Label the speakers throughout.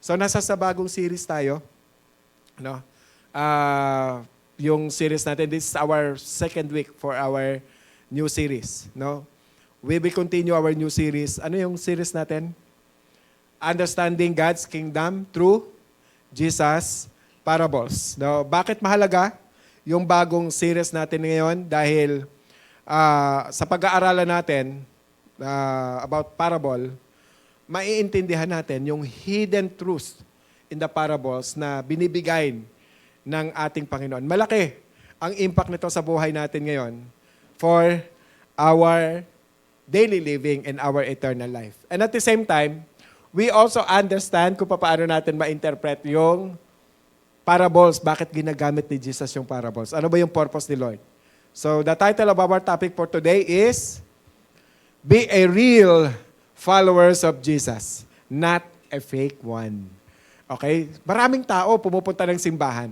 Speaker 1: So nasa sa bagong series tayo, no? Yung series natin, this is our second week for our new series, no? We will continue our new series. Ano yung series natin? Understanding God's Kingdom through Jesus Parables. No? Bakit mahalaga yung bagong series natin ngayon? Dahil sa pag-aaralan natin about parable, maiintindihan natin yung hidden truth in the parables na binibigay ng ating Panginoon. Malaki ang impact nito sa buhay natin ngayon for our daily living and our eternal life. And at the same time, we also understand kung paano natin ma-interpret yung parables. Bakit ginagamit ni Jesus yung parables? Ano ba yung purpose ni Lord? So the title of our topic for today is Be a Real Followers of Jesus, Not a Fake One. Okay? Maraming tao pumupunta ng simbahan.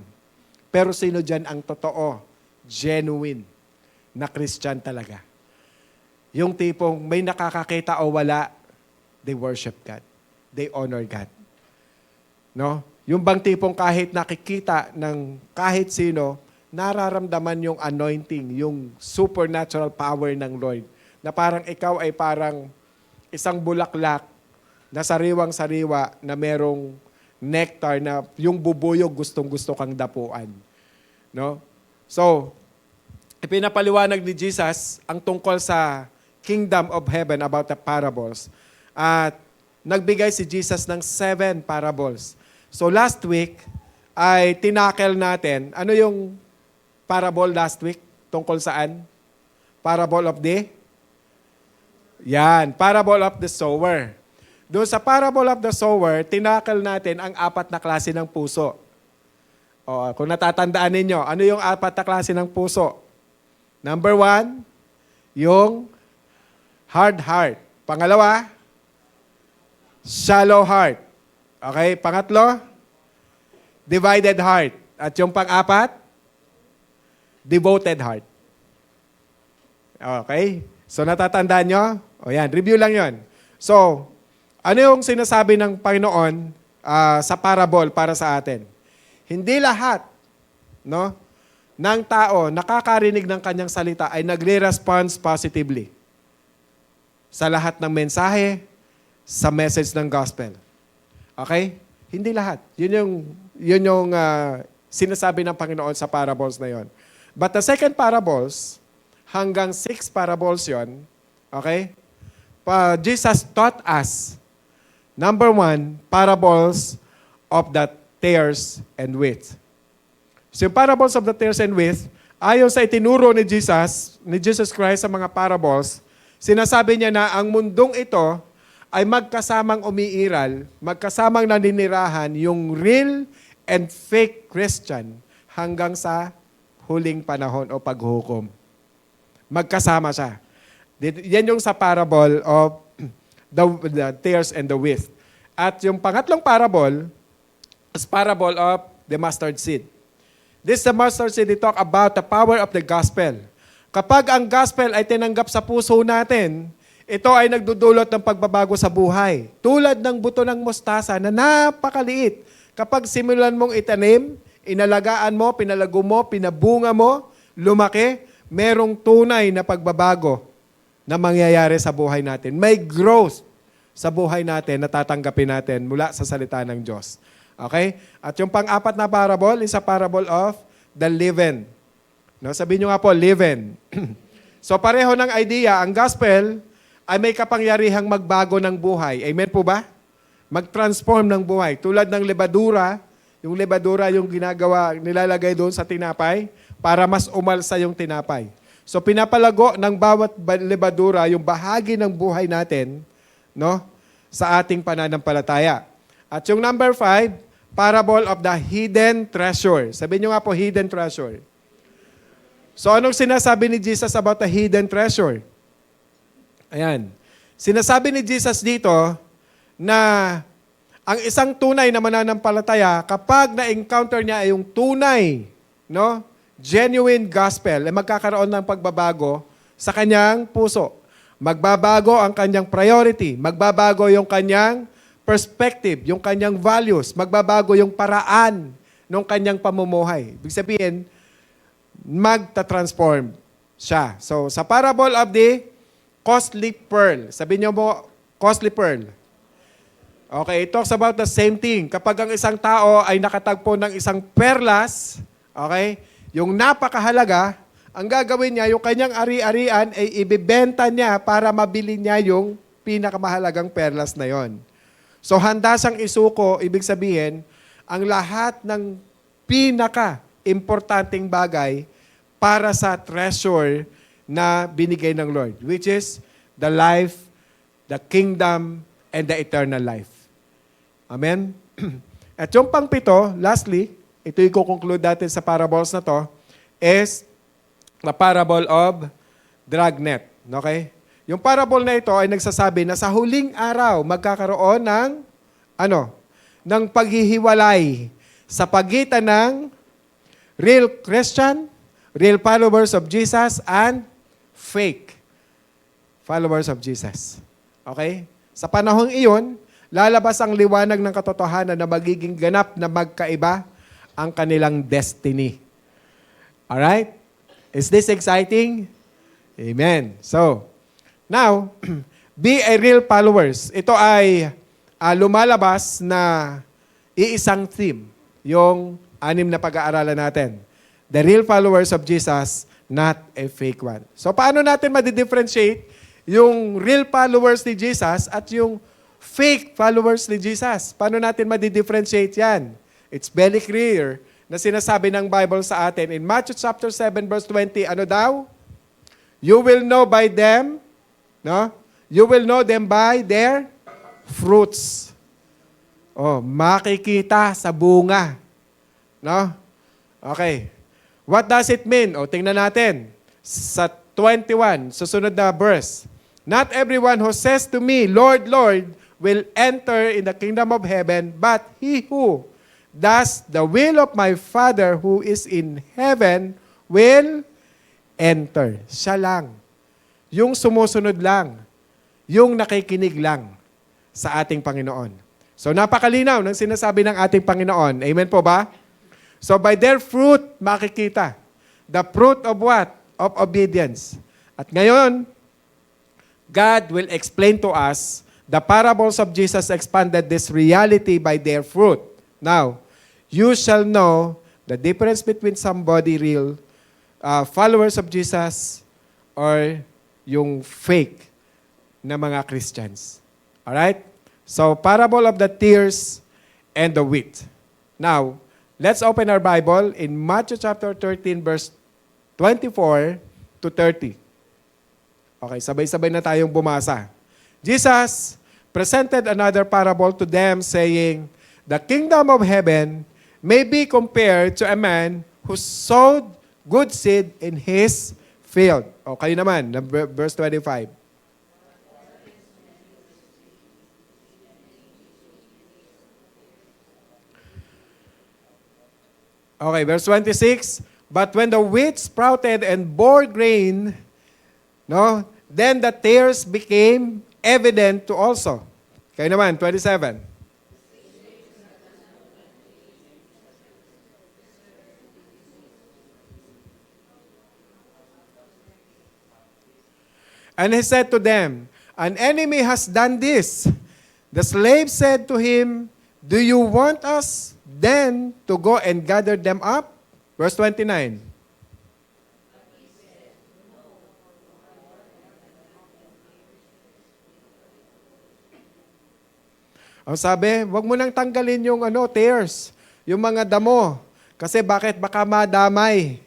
Speaker 1: Pero sino dyan ang totoo, genuine, na Christian talaga? Yung tipong may nakakakita o wala, they worship God. They honor God. No? Yung bang tipong kahit nakikita ng kahit sino, nararamdaman yung anointing, yung supernatural power ng Lord. Na parang ikaw ay parang isang bulaklak na sariwang-sariwa na merong nectar na yung bubuyog gustong-gusto kang dapuan. No? So, ipinapaliwanag ni Jesus ang tungkol sa Kingdom of Heaven about the parables. At nagbigay si Jesus ng 7 parables. So last week ay tinakel natin. Ano yung parable last week? Tungkol saan? Parable of the? Yan, parable of the sower. Doon sa parable of the sower, tinakel natin ang 4 na klase ng puso. O, kung natatandaan ninyo, ano yung 4 na klase ng puso? Number 1, yung hard heart. Pangalawa, shallow heart. Okay? Pangatlo, divided heart. At yung pang-4, devoted heart. Okay? So natatandaan nyo? O yan, review lang yon. So, ano yung sinasabi ng Panginoon sa parable para sa atin? Hindi lahat, no, ng tao nakakarinig ng kanyang salita ay nagre-response positively sa lahat ng mensahe, sa message ng gospel. Okay? Hindi lahat. Yun yung sinasabi ng Panginoon sa parables na yon. But the second parables, hanggang 6 parables yon, okay? Jesus taught us, number 1, parables of the tares and wheat. So yung parables of the tares and wheat, ayon sa itinuro ni Jesus Christ sa mga parables, sinasabi niya na ang mundong ito ay magkasamang umiiral, magkasamang naninirahan yung real and fake Christian hanggang sa huling panahon o paghukom. Magkasama siya. Yan yung sa parable of the tares and the wheat. At yung pangatlong parable is parable of the mustard seed. This the mustard seed, they talk about the power of the gospel. Kapag ang gospel ay tinanggap sa puso natin, ito ay nagdudulot ng pagbabago sa buhay. Tulad ng buto ng mustasa na napakaliit. Kapag simulan mong itanim, inalagaan mo, pinalago mo, pinabunga mo, lumaki, merong tunay na pagbabago na mangyayari sa buhay natin. May growth sa buhay natin na tatanggapin natin mula sa salita ng Diyos. Okay? At yung pang-4 na parable is a parable of the leaven. No, sabihin nyo nga po, leaven. So pareho ng idea, ang gospel ay may kapangyarihang magbago ng buhay. Amen po ba? Mag-transform ng buhay. Tulad ng lebadura, yung ginagawa, nilalagay doon sa tinapay para mas umalsa yung tinapay. So pinapalago ng bawat lebadura yung bahagi ng buhay natin, no, sa ating pananampalataya. At yung number 5, parable of the hidden treasure. Sabihin nyo nga po, hidden treasure. So anong sinasabi ni Jesus about the hidden treasure? Ayan. Sinasabi ni Jesus dito na ang isang tunay na mananampalataya, kapag na-encounter niya ay yung tunay, no, genuine gospel, ay magkakaroon ng pagbabago sa kanyang puso. Magbabago ang kanyang priority. Magbabago yung kanyang perspective, yung kanyang values, magbabago yung paraan ng kanyang pamumuhay. Ibig sabihin, magta-transform siya. So, sa parable of the costly pearl. Sabi niyo mo, costly pearl. Okay, it talks about the same thing. Kapag ang isang tao ay nakatagpo ng isang perlas, okay, yung napakahalaga, ang gagawin niya, yung kanyang ari-arian ay ibibenta niya para mabili niya yung pinakamahalagang perlas na yon. So handa siyang isuko, ibig sabihin, ang lahat ng pinaka-importanting bagay para sa treasure na binigay ng Lord, which is the life, the kingdom, and the eternal life. Amen? At yung pang-pito, lastly, ito yung conclude natin sa parables na to, is the parable of dragnet. Okay? Yung parable na ito ay nagsasabi na sa huling araw, magkakaroon ng paghihiwalay sa pagitan ng real Christian, real followers of Jesus, and fake followers of Jesus. Okay? Sa panahong iyon, lalabas ang liwanag ng katotohanan na magiging ganap na magkaiba ang kanilang destiny. Alright? Is this exciting? Amen. So, now, be a real followers. Ito ay lumalabas na iisang theme, yung 6 na pag-aaralan natin. The real followers of Jesus, not a fake one. So, paano natin ma-differentiate yung real followers ni Jesus at yung fake followers ni Jesus? Paano natin ma-differentiate yan? It's very clear na sinasabi ng Bible sa atin in Matthew chapter 7 verse 20, ano daw? You will know by them, no? You will know them by their fruits. Oh, makikita sa bunga. No? Okay. What does it mean? O, tingnan natin. Sa 21, susunod na verse. Not everyone who says to me, Lord, Lord, will enter in the kingdom of heaven, but he who does the will of my Father who is in heaven will enter. Siya lang. Yung sumusunod lang. Yung nakikinig lang sa ating Panginoon. So napakalinaw ng sinasabi ng ating Panginoon. Amen po ba? So by their fruit, makikita. The fruit of what? Of obedience. At ngayon, God will explain to us, the parables of Jesus expanded this reality by their fruit. Now, you shall know the difference between somebody real followers of Jesus or yung fake na mga Christians. Alright? So, parable of the tares and the wheat. Now, let's open our Bible in Matthew chapter 13 verse 24 to 30. Okay, sabay-sabay na tayong bumasa. Jesus presented another parable to them saying, the kingdom of heaven may be compared to a man who sowed good seed in his field. O, kayo naman, verse 25. Okay, verse 26. But when the wheat sprouted and bore grain, no, then the tares became evident to also. Kayo naman, 27. And he said to them, an enemy has done this. The slave said to him, do you want us then to go and gather them up? Verse 29. Ang sabi, wag mo nang tanggalin yung tares, yung mga damo. Kasi bakit? Baka madamay.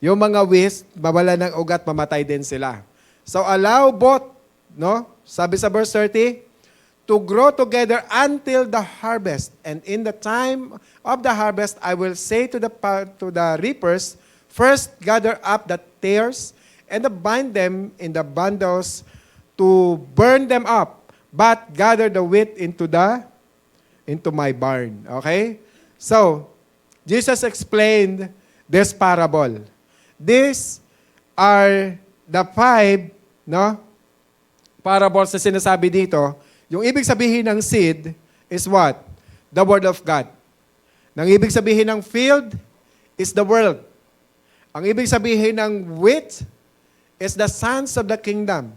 Speaker 1: Yung mga wheat, babala ng ugat, mamatay din sila. So allow both, no? Sabi sa verse 30, to grow together until the harvest. And in the time of the harvest, I will say to the reapers, first gather up the tares and bind them in the bundles to burn them up, but gather the wheat into my barn. Okay? So, Jesus explained this parable. These are the 5, no, parables na sinasabi dito. Yung ibig sabihin ng seed, is what? The Word of God. Nang ibig sabihin ng field is the world. Ang ibig sabihin ng wheat is the sons of the kingdom.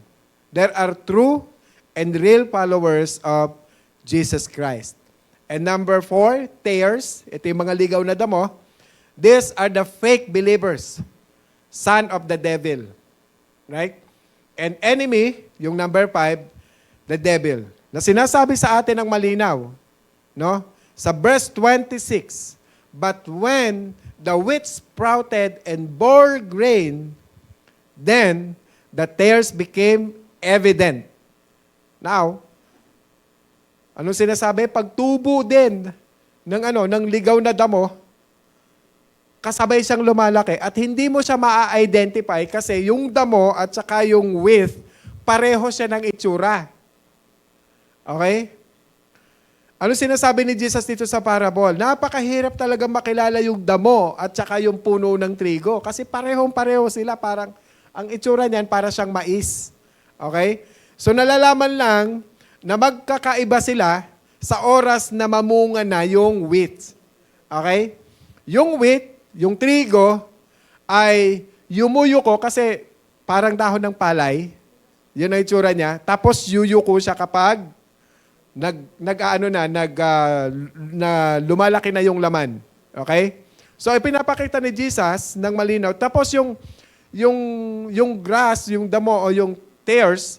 Speaker 1: There are true and real followers of Jesus Christ. And number 4, tares. Ito yung mga ligaw na damo. These are the fake believers, son of the devil. Right? And enemy, yung number 5, the devil. Na sinasabi sa atin ng malinaw, no? Sa verse 26, but when the wheat sprouted and bore grain, then the tares became evident. Now, anong sinasabi? Pagtubo din ng ligaw na damo, kasabay siyang lumalaki at hindi mo siya ma-identify kasi yung damo at saka yung wheat, pareho siya ng itsura. Okay? Ano sinasabi ni Jesus dito sa parable? Napakahirap talaga makilala yung damo at saka yung puno ng trigo kasi parehong-pareho sila, parang ang itsura niyan para siyang mais. Okay? So nalalaman lang na magkakaiba sila sa oras na mamunga na yung wheat. Okay? Yung wheat, yung trigo, ay yumuyuko kasi parang dahon ng palay. Yun ang itsura niya. Tapos yuyuko siya kapag na lumalaki na yung laman. Okay? So ipinapakita ni Jesus ng malinaw. Tapos yung grass, yung damo o yung tares,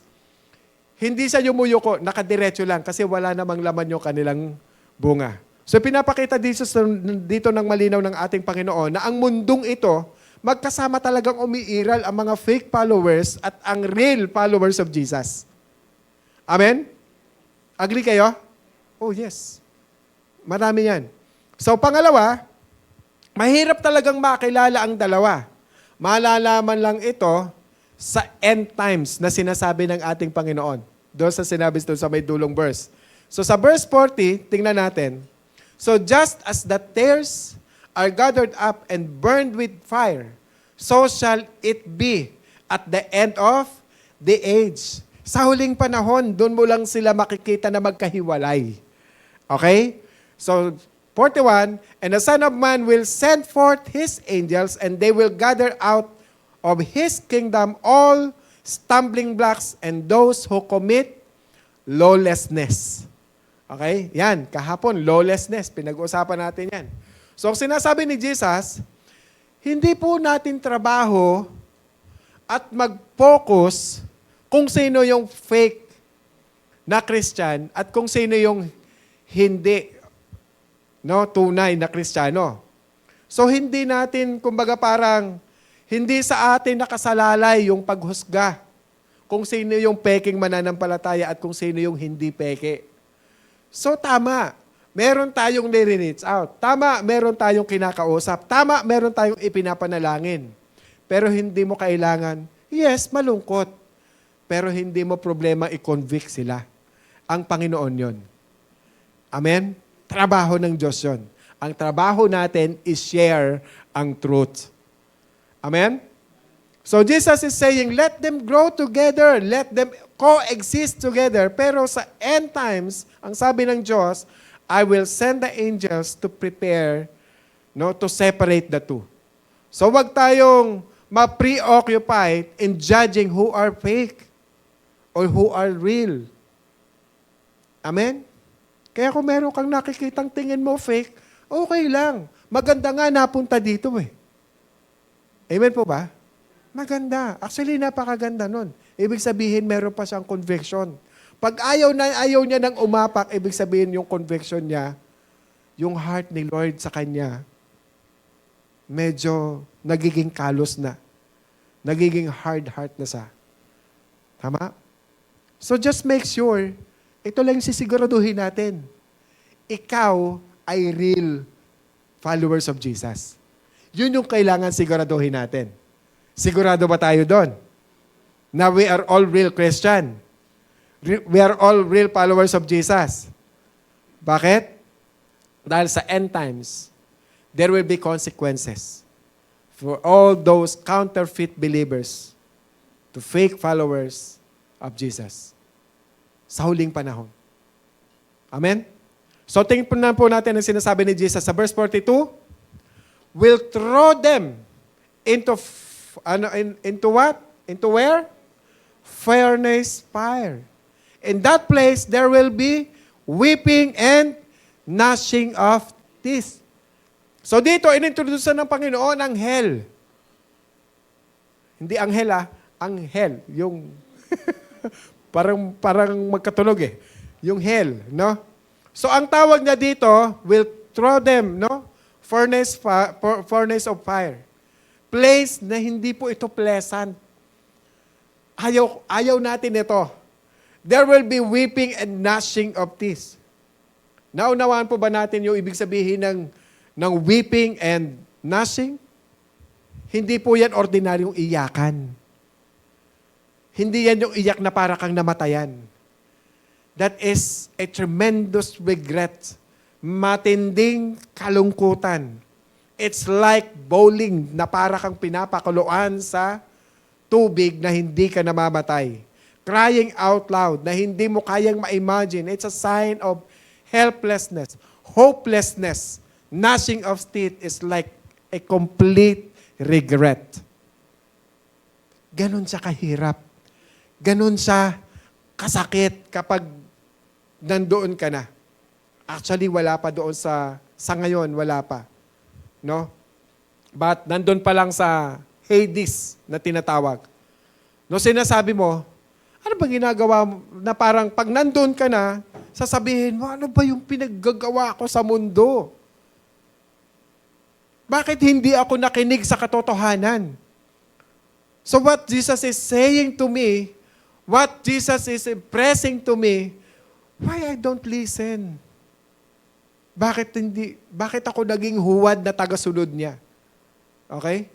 Speaker 1: hindi siya yumuyuko, nakadiretso lang kasi wala namang laman yung kanilang bunga. So pinapakita dito ng malinaw ng ating Panginoon na ang mundong ito, magkasama talagang umiiral ang mga fake followers at ang real followers of Jesus. Amen? Agree kayo? Oh yes. Marami yan. So pangalawa, mahirap talagang makilala ang dalawa. Malalaman lang ito sa end times na sinasabi ng ating Panginoon. Doon sa sinabi doon sa may dulong verse. So sa verse 40, tingnan natin. So just as the tares are gathered up and burned with fire, so shall it be at the end of the age. Sa huling panahon, doon mo lang sila makikita na magkahiwalay. Okay? So 41, and the Son of Man will send forth His angels, and they will gather out of His kingdom all stumbling blocks and those who commit lawlessness. Okay? Yan, kahapon, lawlessness. Pinag-uusapan natin yan. So, ang sinasabi ni Jesus, hindi po natin trabaho at mag-focus kung sino yung fake na Christian at kung sino yung hindi, no, tunay na Kristiyano. So, hindi natin, kumbaga parang, hindi sa atin nakasalalay yung paghusga kung sino yung peking mananampalataya at kung sino yung hindi peke. So tama, meron tayong nire-reach out. Tama, meron tayong kinakausap. Tama, meron tayong ipinapanalangin. Pero hindi mo kailangan, yes, malungkot. Pero hindi mo problema i-convict sila. Ang Panginoon yon. Amen? Trabaho ng Diyos yon. Ang trabaho natin is share ang truth. Amen? So Jesus is saying, let them grow together. Let them coexist together. Pero sa end times, ang sabi ng Diyos, I will send the angels to prepare, no, to separate the two. So wag tayong ma-preoccupied in judging who are fake or who are real. Amen? Kaya kung meron kang nakikitang tingin mo fake, okay lang. Maganda nga napunta dito eh. Amen po ba? Maganda. Actually, napakaganda nun. Ibig sabihin, meron pa siyang conviction. Pag ayaw niya nang umapak, ibig sabihin yung conviction niya, yung heart ni Lord sa kanya, medyo nagiging kalos na. Nagiging hard heart na sa. Tama? So just make sure, ito lang sisiguraduhin natin. Ikaw ay real followers of Jesus. Yun yung kailangan siguraduhin natin. Sigurado ba tayo doon? Na we are all real Christian. We are all real followers of Jesus. Bakit? Dahil sa end times, there will be consequences for all those counterfeit believers to fake followers of Jesus. Sa huling panahon. Amen? So tingnan po natin ang sinasabi ni Jesus sa verse 42. Will throw them into what? Into where? Furnace fire. In that place, there will be weeping and gnashing of teeth. So dito, inintroduce ng Panginoon ang hell. Hindi anghel anghel. Yung, parang magkatunog eh. Yung hell, no? So ang tawag niya dito, will throw them, no? Furnace of fire. Place na hindi po ito pleasant. Ayaw natin ito. There will be weeping and gnashing of teeth. Naunawaan po ba natin yung ibig sabihin ng weeping and gnashing? Hindi po yan ordinaryong iyakan. Hindi yan yung iyak na para kang namatayan. That is a tremendous regret. Matinding kalungkutan. It's like bowling na para kang pinapakuluan sa tubig na hindi ka namamatay. Crying out loud na hindi mo kayang ma-imagine. It's a sign of helplessness, hopelessness. Gnashing of teeth is like a complete regret. Ganon siya kahirap. Ganon siya kasakit kapag nandoon ka na. Actually, wala pa doon sa ngayon, wala pa. No? But nandun pa lang sa Hades na tinatawag. No, sinasabi mo, ano ba ginagawa mo na parang pag nandun ka na, sasabihin mo, ano ba yung pinaggagawa ko sa mundo? Bakit hindi ako nakinig sa katotohanan? So what Jesus is saying to me, what Jesus is impressing to me, why I don't listen? Bakit ako naging huwad na tagasunod niya? Okay?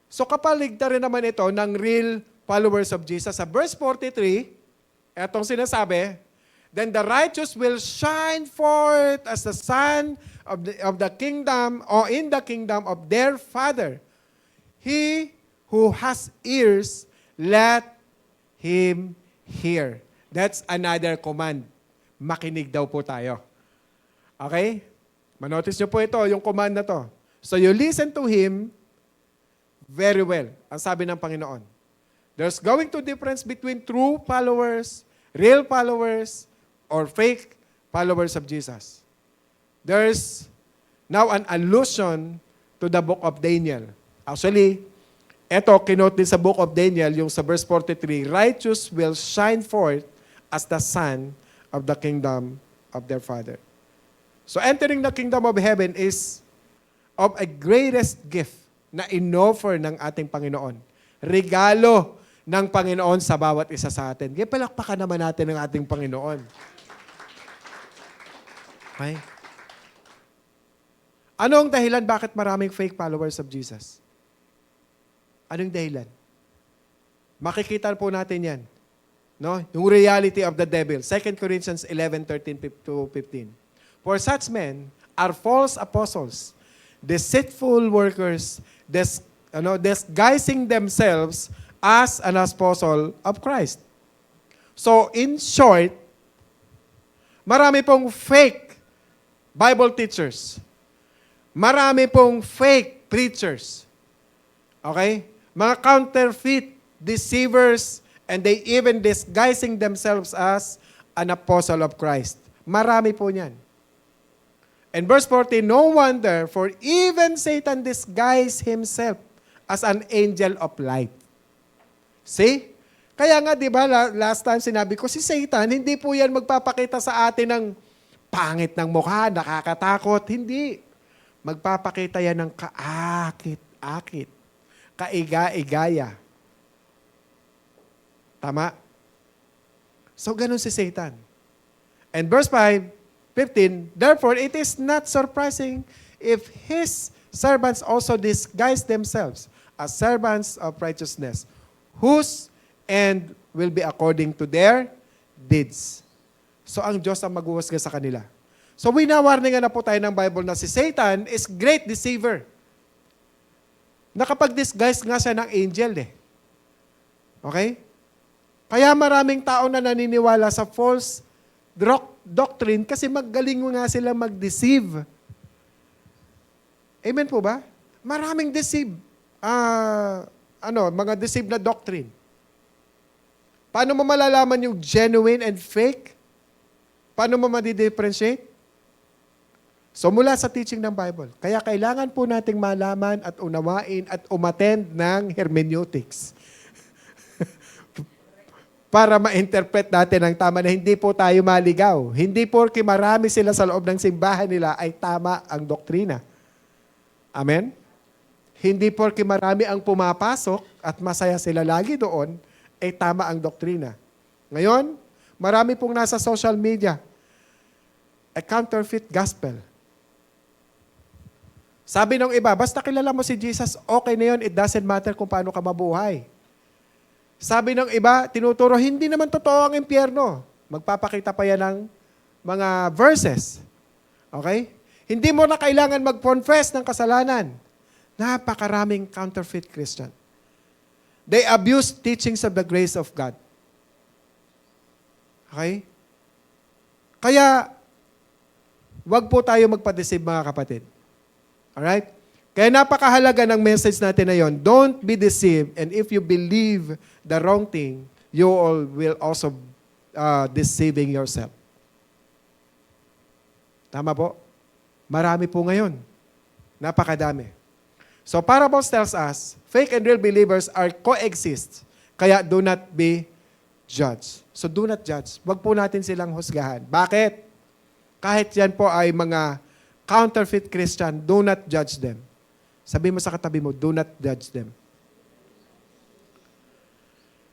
Speaker 1: So kapaligtarin naman ito ng real followers of Jesus. Sa verse 43, etong sinasabi, then the righteous will shine forth as the sun of the kingdom or in the kingdom of their Father. He who has ears, let him hear. That's another command. Makinig daw po tayo. Okay? Manotice nyo po ito, yung command na to. So you listen to him very well. Ang sabi ng Panginoon. There's going to difference between true followers, real followers, or fake followers of Jesus. There's now an allusion to the book of Daniel. Actually, ito, kinote din sa book of Daniel, yung sa verse 43, righteous will shine forth as the sun of the kingdom of their Father. So entering the kingdom of heaven is of a greatest gift na inoffer ng ating Panginoon. Regalo ng Panginoon sa bawat isa sa atin. Kaya palakpakan naman natin ng ating Panginoon. Okay? Ano ang dahilan bakit maraming fake followers of Jesus? Anong dahilan? Makikita po natin yan. No? Yung reality of the devil. 2 Corinthians 11:13-15. For such men are false apostles, deceitful workers, disguising themselves as an apostle of Christ. So, in short, marami pong fake Bible teachers. Marami pong fake preachers. Okay? Mga counterfeit deceivers, and they even disguising themselves as an apostle of Christ. Marami po niyan. And verse 14, no wonder, for even Satan disguised himself as an angel of light. See? Kaya nga, di ba, last time sinabi ko, si Satan, hindi po yan magpapakita sa atin ng pangit ng mukha, nakakatakot. Hindi. Magpapakita yan ng kaakit-akit, kaiga-igaya. Tama? So, ganun si Satan. And verse 15, therefore, it is not surprising if his servants also disguise themselves as servants of righteousness, whose end will be according to their deeds. So, ang Diyos ang maghuhusga sa kanila. So, winawarningan na po tayo ng Bible na si Satan is great deceiver. Nakapag-disguise nga siya ng angel eh. Okay? Kaya maraming tao na naniniwala sa false doctrine kasi magaling nga sila mag-deceive. Amen po ba? Maraming deceive. Mga deceive na doctrine. Paano mo malalaman yung genuine and fake? Paano mo ma-differentiate? So mula sa teaching ng Bible. Kaya kailangan po nating malaman at unawain at umattend ng hermeneutics. Para ma-interpret natin ang tama na hindi po tayo maligaw. Hindi porke marami sila sa loob ng simbahan nila ay tama ang doktrina. Amen? Hindi porke marami ang pumapasok at masaya sila lagi doon, ay tama ang doktrina. Ngayon, marami pong nasa social media, a counterfeit gospel. Sabi ng iba, basta kilala mo si Jesus, okay na yun, it doesn't matter kung paano ka mabuhay. Sabi ng iba, tinuturo, hindi naman totoo ang impyerno. Magpapakita pa yan ng mga verses. Okay? Hindi mo na kailangan mag-confess ng kasalanan. Napakaraming counterfeit Christian. They abuse teachings of the grace of God. Okay? Kaya, wag po tayo magpa-deceive mga kapatid. Alright? Kaya napakahalaga ng message natin na yon. Don't be deceived, and if you believe the wrong thing, you all will also deceiving yourself. Tama po? Marami po ngayon. Napakadami. So parables tells us, fake and real believers are coexist. Kaya do not be judged. So do not judge. Wag po natin silang husgahan. Bakit? Kahit yan po ay mga counterfeit Christian, do not judge them. Sabi mo sa katabi mo, do not judge them.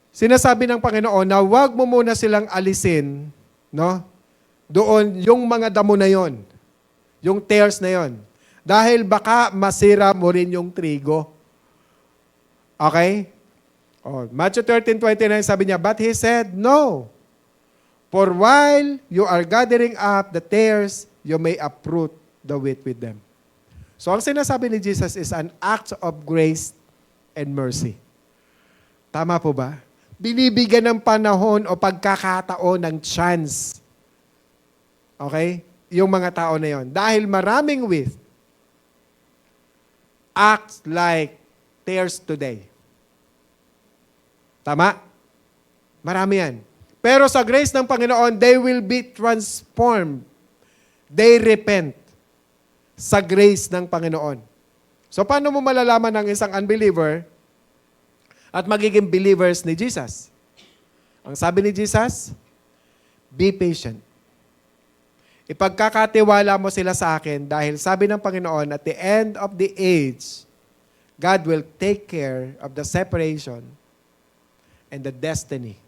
Speaker 1: Sinasabi ng Panginoon na wag mo muna silang alisin, no? Doon, yung mga damo na yon, yung tares na yon. Dahil baka masira mo rin yung trigo. Okay? Matthew 13:29 sabi niya, but he said, no. For while you are gathering up the tares, you may uproot the wheat with them. So ang sinasabi ni Jesus is an act of grace and mercy. Tama po ba? Binibigyan ng panahon o pagkakataon ng chance. Okay? Yung mga tao na yon. Dahil maraming wheat acts like tares today. Tama? Marami yan. Pero sa grace ng Panginoon, they will be transformed. They repent sa grace ng Panginoon. So paano mo malalaman ng isang unbeliever at magiging believers ni Jesus? Ang sabi ni Jesus, be patient. Ipagkakatiwala mo sila sa akin dahil sabi ng Panginoon, at the end of the age, God will take care of the separation and the destiny.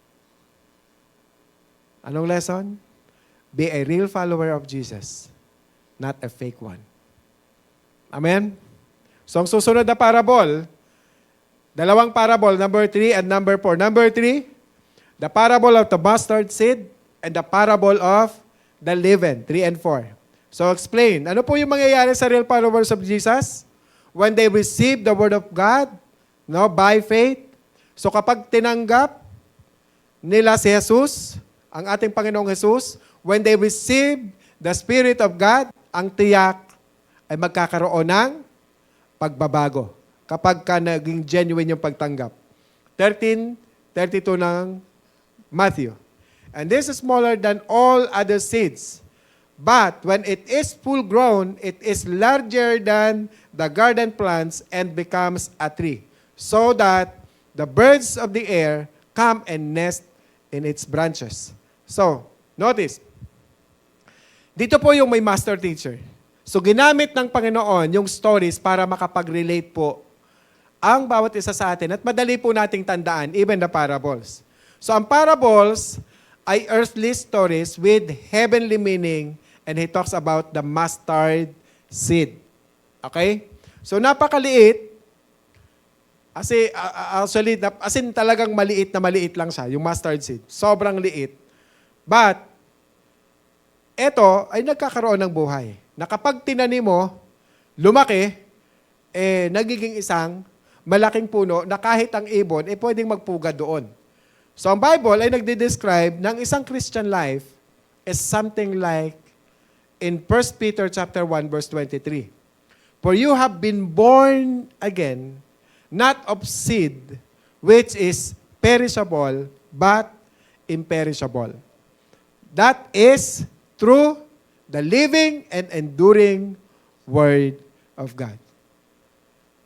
Speaker 1: Anong lesson? Be a real follower of Jesus, not a fake one. Amen? So ang susunod na parable, dalawang parable, number 3 and number 4. Number 3, the parable of the mustard seed and the parable of the leaven, 3 and 4. So explain, ano po yung mangyayari sa real followers of Jesus? When they receive the word of God, no, by faith. So kapag tinanggap nila si Jesus, ang ating Panginoong Jesus, when they receive the Spirit of God, ang tiyak ay magkakaroon ng pagbabago. Kapag ka naging genuine yung pagtanggap. 13:32 ng Matthew. And this is smaller than all other seeds. But when it is full grown, it is larger than the garden plants and becomes a tree, so that the birds of the air come and nest in its branches. So, notice, dito po yung may master teacher. So, ginamit ng Panginoon yung stories para makapag-relate po ang bawat isa sa atin at madali po nating tandaan, even the parables. So, ang parables ay earthly stories with heavenly meaning, and he talks about the mustard seed. Okay? So, napakaliit. Actually, as in talagang maliit na maliit lang siya, yung mustard seed. Sobrang liit. But, ito ay nagkakaroon ng buhay. Na kapag tinanim mo, lumaki, nagiging isang malaking puno na kahit ang ibon, pwedeng magpuga doon. So, ang Bible ay nagde-describe ng isang Christian life, is something like in 1 Peter chapter 1 verse 23. For you have been born again, not of seed, which is perishable, but imperishable. That is through the living and enduring Word of God.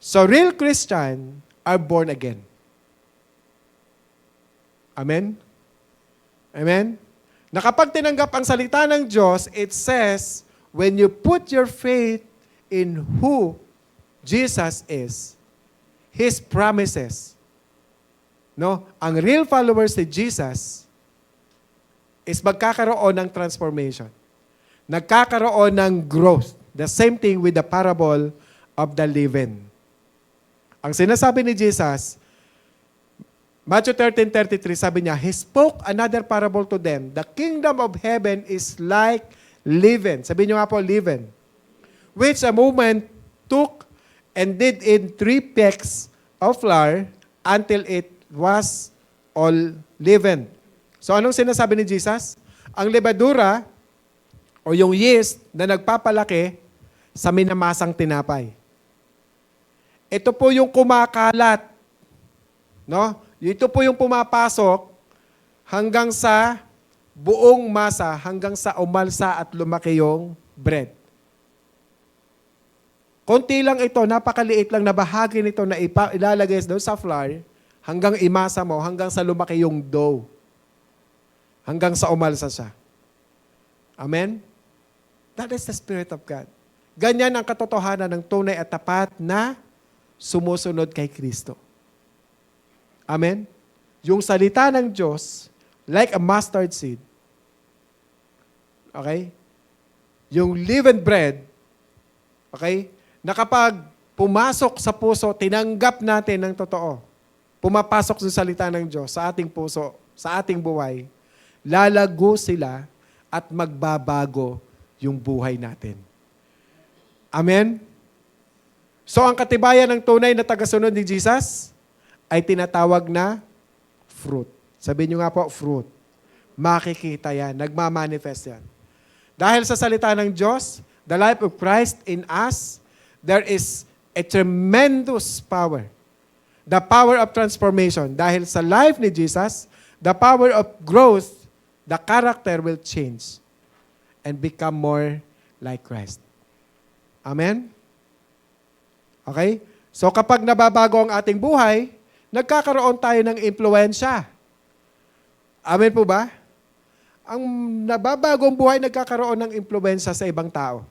Speaker 1: So real Christians are born again. Amen? Amen? Na kapag tinanggap ang salita ng Diyos, it says, when you put your faith in who Jesus is, His promises, no? Ang real followers ni Jesus is magkakaroon ng transformation. Nagkakaroon ng growth. The same thing with the parable of the leaven. Ang sinasabi ni Jesus, Matthew 13:33, sabi niya, He spoke another parable to them. The kingdom of heaven is like leaven. Sabi niyo nga po, leaven. Which a moment took and did in 3 pecks of flour until it was all leavened. So anong sinasabi ni Jesus? Ang levadura o yung yeast na nagpapalaki sa minamasang tinapay. Ito po yung kumakalat. No? Ito po yung pumapasok hanggang sa buong masa, hanggang sa umalsa at lumaki yung bread. Konti lang ito, napakaliit lang na bahagi nito na ilalagay doon sa flour hanggang imasa mo, hanggang sa lumaki yung dough. Hanggang sa umalsa siya. Amen? That is the Spirit of God. Ganyan ang katotohanan ng tunay at tapat na sumusunod kay Kristo. Amen? Yung salita ng Diyos, like a mustard seed, okay? Yung leavened bread, okay? Na kapag pumasok sa puso, tinanggap natin ng totoo, pumapasok sa salita ng Diyos sa ating puso, sa ating buhay, lalago sila at magbabago yung buhay natin. Amen? So ang katibayan ng tunay na tagasunod ni Jesus ay tinatawag na fruit. Sabihin nyo nga po, fruit. Makikita yan. Nagmamanifest yan. Dahil sa salita ng Diyos, the life of Christ in us, there is a tremendous power. The power of transformation. Dahil sa life ni Jesus, the power of growth, the character will change and become more like Christ. Amen? Okay? So kapag nababago ang ating buhay, nagkakaroon tayo ng impluensya. Amen po ba? Ang nababagong buhay nagkakaroon ng impluensya sa ibang tao.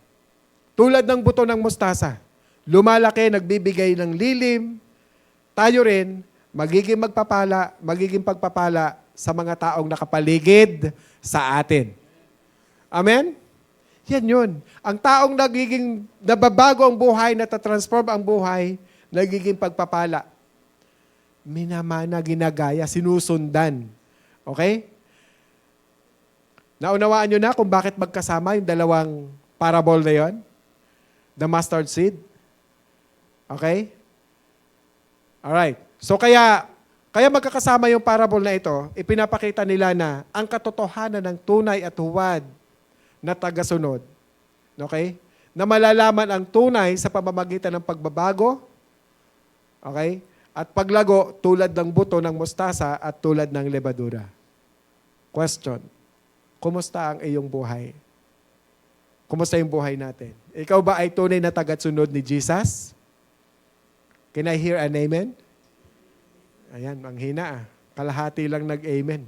Speaker 1: Tulad ng buto ng mustasa. Lumalaki, nagbibigay ng lilim. Tayo rin, magiging pagpapala sa mga taong nakapaligid sa atin. Amen? Yan yun. Ang taong nababago ang buhay, natatransform ang buhay, nagiging pagpapala. Minamana, ginagaya, sinusundan. Okay? Naunawaan nyo na kung bakit magkasama yung dalawang parable na yon? The mustard seed. Okay? Alright. So kaya magkakasama yung parable na ito, ipinapakita nila na ang katotohanan ng tunay at huwad na tagasunod. Okay? Na malalaman ang tunay sa pamamagitan ng pagbabago. Okay? At paglago tulad ng buto ng mustasa at tulad ng levadura. Question. Kumusta ang iyong buhay? Kumusta yung buhay natin? Ikaw ba ay tunay na tagasunod ni Jesus? Can I hear an amen? Ayan, ang hina ah. Kalahati lang nag-amen.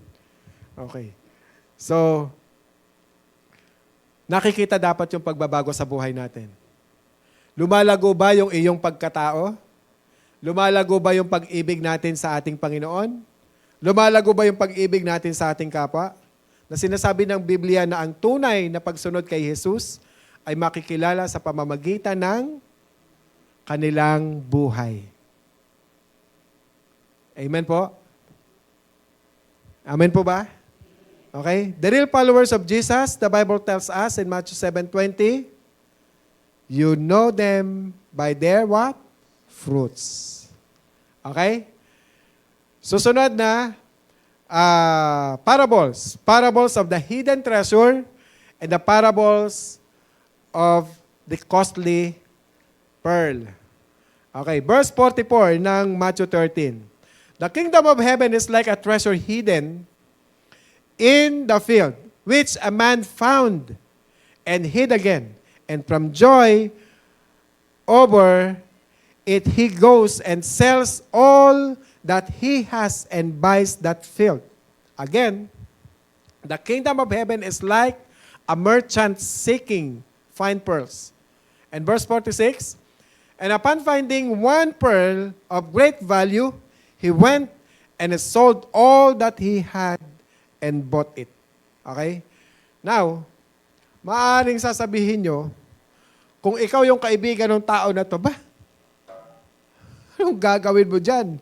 Speaker 1: Okay. So, nakikita dapat yung pagbabago sa buhay natin. Lumalago ba yung iyong pagkatao? Lumalago ba yung pag-ibig natin sa ating Panginoon? Lumalago ba yung pag-ibig natin sa ating kapwa? Na sinasabi ng Biblia na ang tunay na pagsunod kay Jesus ay makikilala sa pamamagitan ng kanilang buhay. Amen po? Amen po ba? Okay? The real followers of Jesus, the Bible tells us in Matthew 7:20, you know them by their what? Fruits. Okay? Susunod na parables. Parables of the hidden treasure and the parables of the costly pearl. Okay, verse 44 ng Matthew 13. The kingdom of heaven is like a treasure hidden in the field, which a man found and hid again. And from joy over it, he goes and sells all that he has and buys that field. Again, the kingdom of heaven is like a merchant seeking fine pearls. And verse 46, and upon finding one pearl of great value, he went and sold all that he had and bought it. Okay? Now, maaaring sasabihin nyo, kung ikaw yung kaibigan ng tao na to, ba? Anong gagawin mo dyan?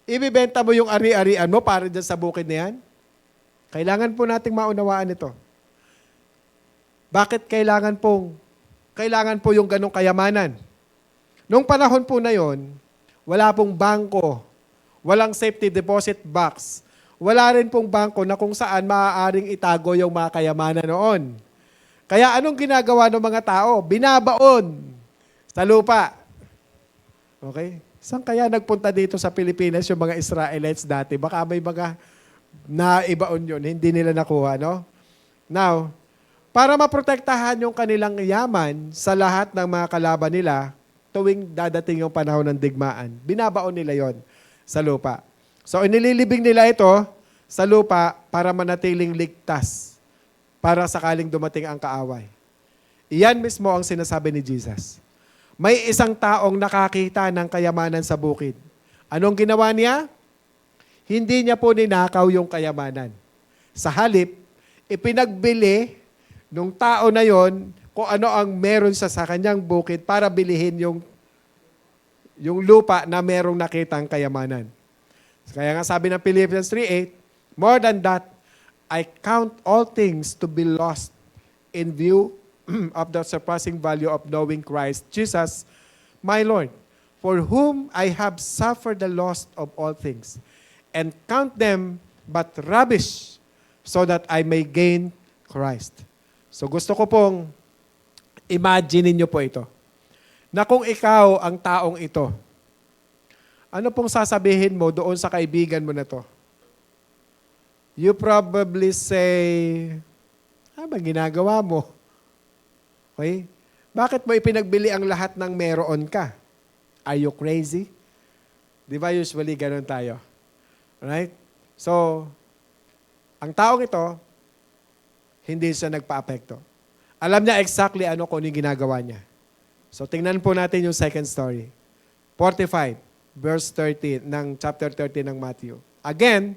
Speaker 1: Ibibenta mo yung ari-arian mo para dyan sa bukid na yan? Kailangan po nating maunawaan ito. Bakit kailangan po yung ganong kayamanan? Noong panahon po na yon, wala pong bangko, walang safety deposit box, wala rin pong bangko na kung saan maaaring itago yung mga kayamanan noon. Kaya anong ginagawa ng mga tao? Binabaon sa lupa. Okay? Saan kaya nagpunta dito sa Pilipinas yung mga Israelites dati? Baka may mga naibaon yun, hindi nila nakuha, no? Now, para maprotektahan yung kanilang yaman sa lahat ng mga kalaban nila, tuwing dadating yung panahon ng digmaan, binabaon nila yon sa lupa. So, inililibing nila ito sa lupa para manatiling ligtas, para sakaling dumating ang kaaway. Iyan mismo ang sinasabi ni Jesus. May isang taong nakakita ng kayamanan sa bukid. Anong ginawa niya? Hindi niya po ninakaw yung kayamanan. Sa halip, ipinagbili nung tao na yon kung ano ang meron sa kanyang bukid para bilihin yung lupa na merong nakitang kayamanan. Kaya nga sabi ng Philippians 3:8, more than that, I count all things to be lost in view of the surpassing value of knowing Christ Jesus, my Lord, for whom I have suffered the loss of all things, and count them but rubbish, so that I may gain Christ. So gusto ko pong imagine niyo po ito, na kung ikaw ang taong ito, ano pong sasabihin mo doon sa kaibigan mo na to? You probably say, ba ginagawa mo? Okay? Bakit mo ipinagbili ang lahat ng meron ka? Are you crazy? Di ba usually ganun tayo? Right? So, ang taong ito, hindi siya nagpa-apekto. Alam niya exactly kung ano yung ginagawa niya. So, tingnan po natin yung second story. 45, verse 13 ng chapter 13 ng Matthew. Again,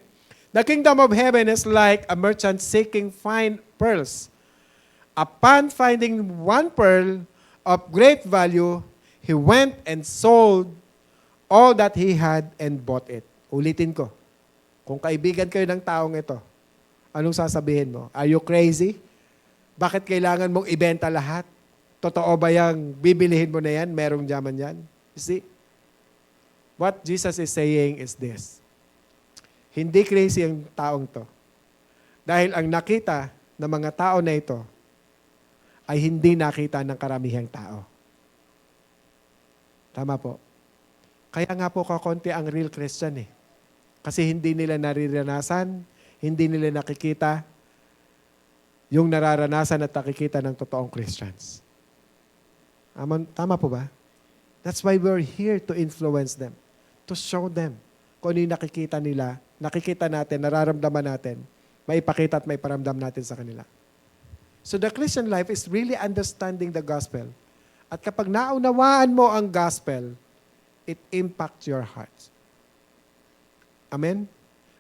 Speaker 1: the kingdom of heaven is like a merchant seeking fine pearls. Upon finding one pearl of great value, he went and sold all that he had and bought it. Ulitin ko. Kung kaibigan kayo ng taong ito, anong sasabihin mo? Are you crazy? Bakit kailangan mong ibenta lahat? Totoo ba yung bibilihin mo na yan? Merong yaman yan? You see? What Jesus is saying is this. Hindi crazy ang taong to. Dahil ang nakita ng mga tao na ito ay hindi nakita ng karamihang tao. Tama po. Kaya nga po kakonti ang real Christian eh. Kasi hindi nila nariranasan, hindi nila nakikita yung nararanasan at nakikita ng totoong Christians. Tama po ba? That's why we're here to influence them, to show them kung ano yung nakikita nila, nakikita natin, nararamdaman natin, maipakita at maiparamdam natin sa kanila. So the Christian life is really understanding the gospel. At kapag naunawaan mo ang gospel, it impacts your heart. Amen?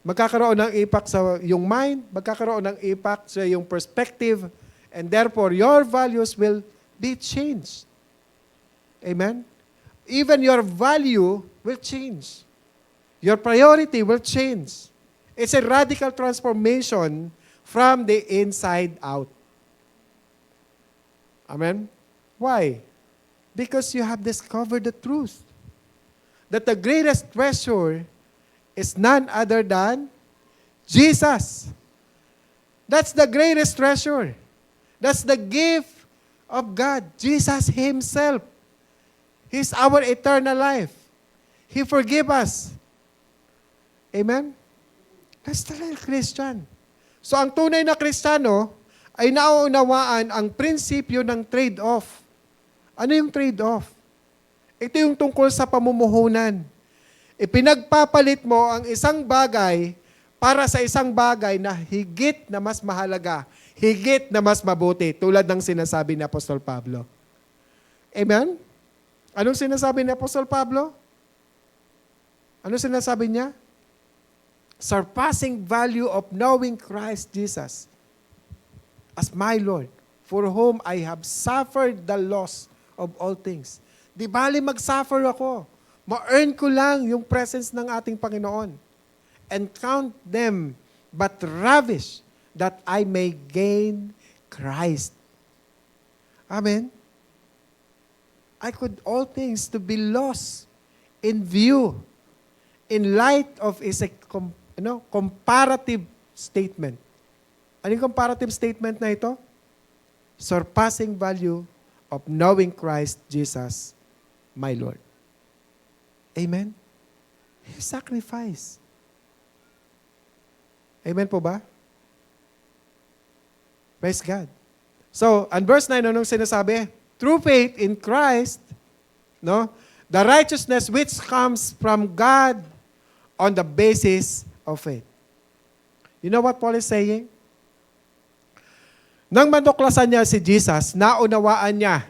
Speaker 1: Magkakaroon ng impact sa iyong mind, magkakaroon ng impact sa iyong perspective, and therefore, your values will be changed. Amen? Even your value will change. Your priority will change. It's a radical transformation from the inside out. Amen? Why? Because you have discovered the truth. That the greatest treasure is none other than Jesus. That's the greatest treasure. That's the gift of God. Jesus Himself. He's our eternal life. He forgive us. Amen? That's talaga Christian. So ang tunay na Kristiyano ay nauunawaan ang prinsipyo ng trade-off. Ano yung trade-off? Ito yung tungkol sa pamumuhunan. Ipinagpapalit mo ang isang bagay para sa isang bagay na higit na mas mahalaga, higit na mas mabuti, tulad ng sinasabi ni Apostol Pablo. Amen? Anong sinasabi ni Apostol Pablo? Ano sinasabi niya? Surpassing value of knowing Christ Jesus as my Lord, for whom I have suffered the loss of all things. Di bali mag-suffer ako. Ma-earn ko lang yung presence ng ating Panginoon. And count them but rubbish that I may gain Christ. Amen? I could all things to be lost in view, in light of is a comparative statement. Ano yung comparative statement na ito? Surpassing value of knowing Christ Jesus, my Lord. Amen? He sacrificed. Amen po ba? Praise God. So, and verse 9, anong sinasabi? Through faith in Christ, no, the righteousness which comes from God on the basis of faith. You know what Paul is saying? Nang manuklasan niya si Jesus, naunawaan niya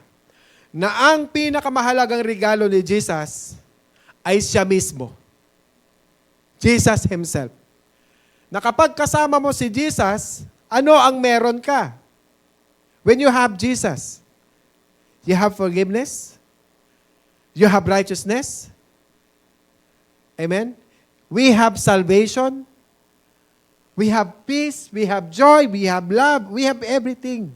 Speaker 1: na ang pinakamahalagang regalo ni Jesus ay siya mismo. Jesus Himself. Na kapag kasama mo si Jesus, ano ang meron ka? When you have Jesus, you have forgiveness, you have righteousness, amen? We have salvation, we have peace, we have joy, we have love, we have everything.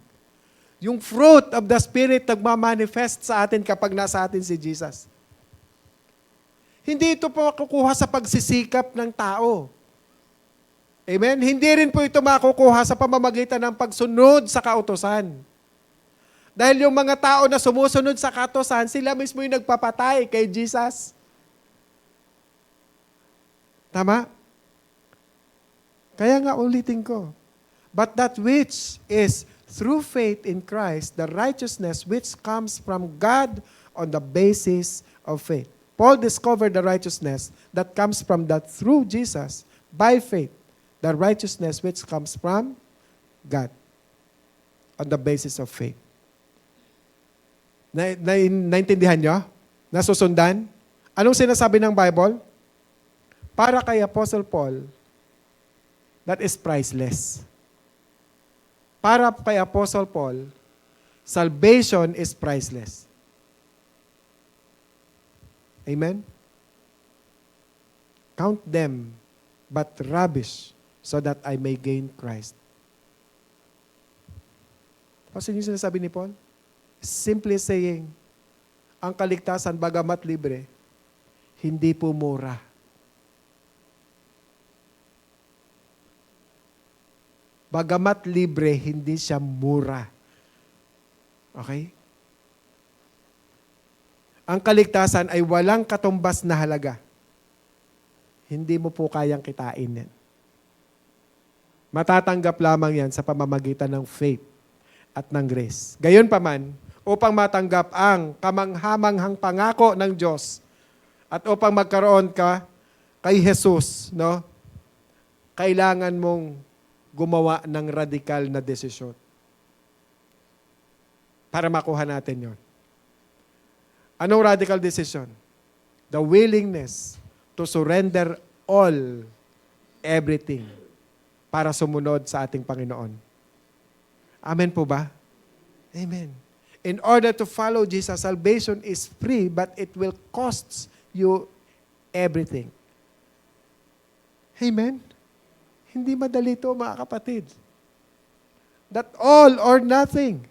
Speaker 1: Yung fruit of the Spirit nagmamanifest sa atin kapag nasa atin si Jesus. Hindi ito po makukuha sa pagsisikap ng tao. Amen? Hindi rin po ito makukuha sa pamamagitan ng pagsunod sa kautusan. Dahil yung mga tao na sumusunod sa kautusan, sila mismo yung nagpapatay kay Jesus. Tama? Kaya nga ulitin ko. But that which is through faith in Christ, the righteousness which comes from God on the basis of faith. Paul discovered the righteousness that comes from that through Jesus by faith. The righteousness which comes from God on the basis of faith. Naintindihan nyo? Nasusundan? Anong sinasabi ng Bible? Para kay Apostle Paul, that is priceless. Para kay Apostle Paul, salvation is priceless. Amen? Count them, but rubbish, so that I may gain Christ. Kasi yung sinasabi ni Paul? Simply saying, ang kaligtasan, bagamat libre, hindi po mura. Bagamat libre, hindi siya mura. Okay? Ang kaligtasan ay walang katumbas na halaga. Hindi mo po kayang kitain yan. Matatanggap lamang yan sa pamamagitan ng faith at ng grace. Gayon pa man, upang matanggap ang kamanghamanghang pangako ng Diyos at upang magkaroon ka kay Jesus, no? Kailangan mong gumawa ng radikal na desisyon para makuha natin yon. Anong radical decision? The willingness to surrender all, everything, para sumunod sa ating Panginoon. Amen po ba? Amen. In order to follow Jesus, salvation is free, but it will cost you everything. Amen? Hindi madali ito, mga kapatid. That all or nothing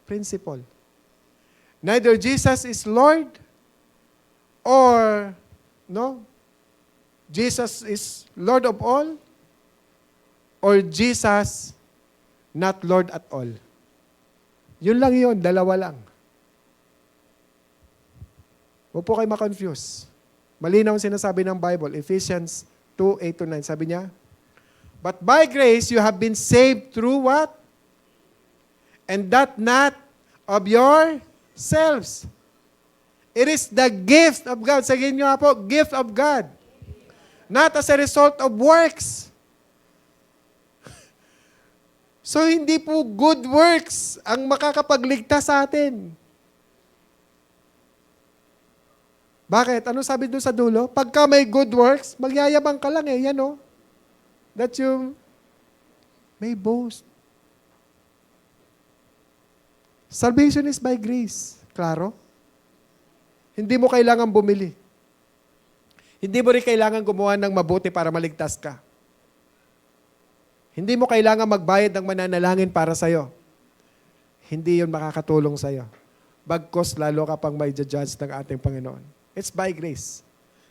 Speaker 1: principle. Neither Jesus is Lord or Jesus is Lord of all or Jesus not Lord at all. Yun lang yun, dalawa lang. Huwag po kayo ma-confuse. Malinaw ang sinasabi ng Bible, Ephesians 2:8-9. Sabi niya, but by grace you have been saved through what? And that not of yourselves. It is the gift of God. Sabihin niyo nga po, gift of God. Not as a result of works. So, hindi po good works ang makakapagligtas sa atin. Bakit? Ano sabi doon sa dulo? Pagka may good works, magyayabang ka lang eh. Yan o. That you may boast. Salvation is by grace. Klaro? Hindi mo kailangan bumili. Hindi mo rin kailangan gumawa ng mabuti para maligtas ka. Hindi mo kailangan magbayad ng mananalangin para sa'yo. Hindi yun makakatulong sa'yo. Bagkos lalo ka pang may judge ng ating Panginoon. It's by grace.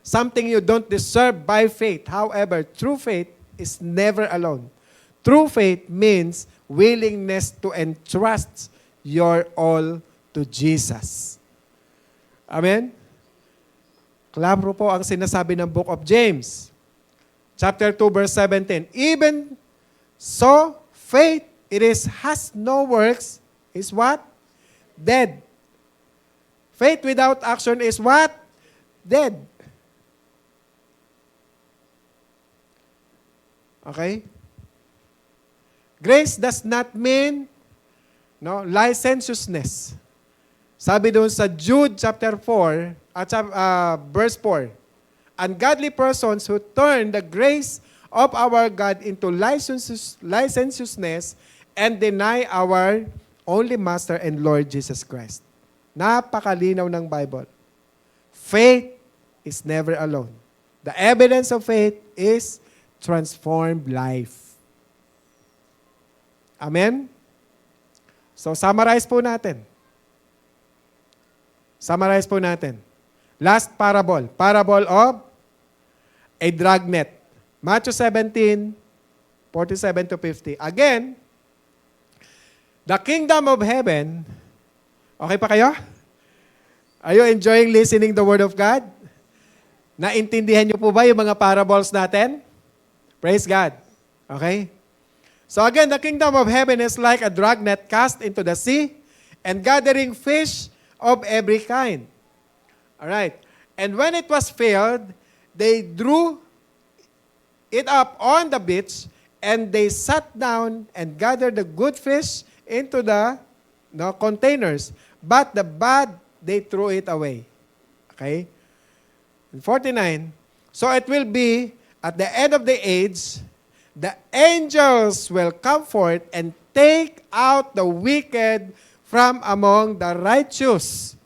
Speaker 1: Something you don't deserve by faith. However, true faith is never alone. True faith means willingness to entrust your all to Jesus. Amen? Klaro po ang sinasabi ng Book of James. Chapter 2, verse 17. Even so, faith, has no works, is what? Dead. Faith without action is what? Dead. Okay? Grace does not mean licentiousness. Sabi doon sa Jude chapter 4, verse 4, ungodly persons who turn the grace of our God into licentiousness and deny our only Master and Lord Jesus Christ. Napakalinaw ng Bible. Faith is never alone. The evidence of faith is transformed life. Amen? So, summarize po natin. Last parable. Parable of a dragnet. Matthew 17, 47 to 50. Again, the kingdom of heaven, okay pa kayo? Are you enjoying listening the word of God? Naintindihan niyo po ba yung mga parables natin? Praise God. Okay? So again, the kingdom of heaven is like a dragnet cast into the sea and gathering fish of every kind. Alright. And when it was filled, they drew it up on the beach, and they sat down and gathered the good fish into the containers, but the bad, they threw it away. Okay? 49, so it will be at the end of the age, the angels will come forth and take out the wicked from among the righteous,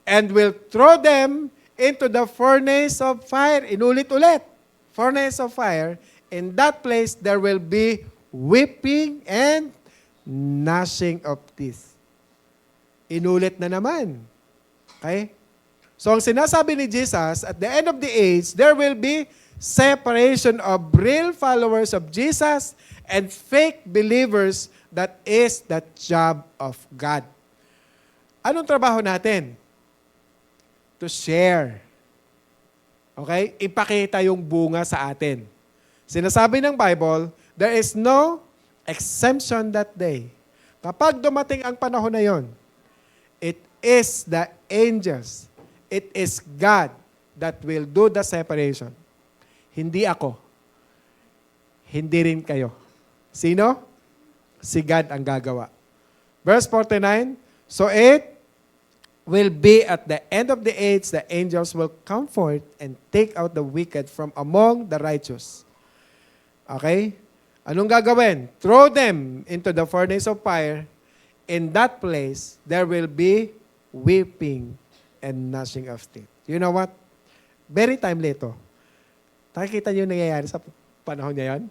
Speaker 1: and will throw them into the furnace of fire. Inulit-ulit. Furnace of fire. In that place, there will be weeping and gnashing of teeth. Inulit na naman. Okay? So, ang sinasabi ni Jesus, at the end of the age, there will be separation of real followers of Jesus and fake believers. That is the job of God. Anong trabaho natin? To share. Okay? Ipakita yung bunga sa atin. Sinasabi ng Bible, there is no exemption that day. Kapag dumating ang panahon na yon, it is the angels, it is God that will do the separation. Hindi ako. Hindi rin kayo. Sino? Si God ang gagawa. Verse 49, so it will be at the end of the age, the angels will come forth and take out the wicked from among the righteous. Okay? Anong gagawin? Throw them into the furnace of fire. In that place, there will be weeping and gnashing of teeth. You know what? Very timely ito. Nakikita niyo yung nangyayari sa panahon niya yan?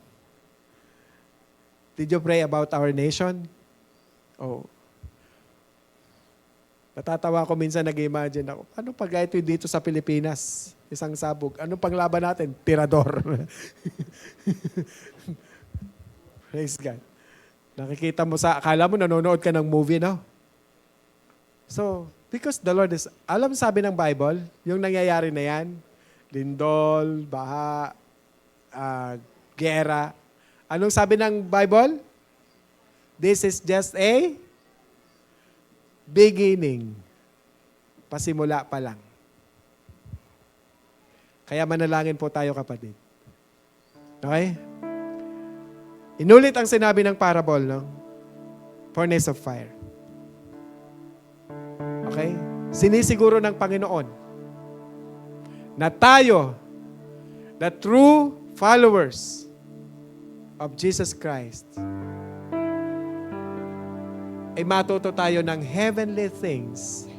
Speaker 1: Did you pray about our nation? Oh. Natatawa ako minsan, nag-imagine ako, ano pag ito dito sa Pilipinas? Isang sabog. Anong panglaban natin? Tirador. Praise God. Nakikita mo akala mo nanonood ka ng movie, no? So, because the Lord is, alam sabi ng Bible, yung nangyayari na yan, lindol, baha, gera. Anong sabi ng Bible? This is just a beginning. Pasimula pa lang. Kaya manalangin po tayo, kapatid. Okay? Inulit ang sinabi ng parable, no? Furnace of fire. Okay? Sinisiguro ng Panginoon na tayo, the true followers of Jesus Christ, ay matuto tayo ng heavenly things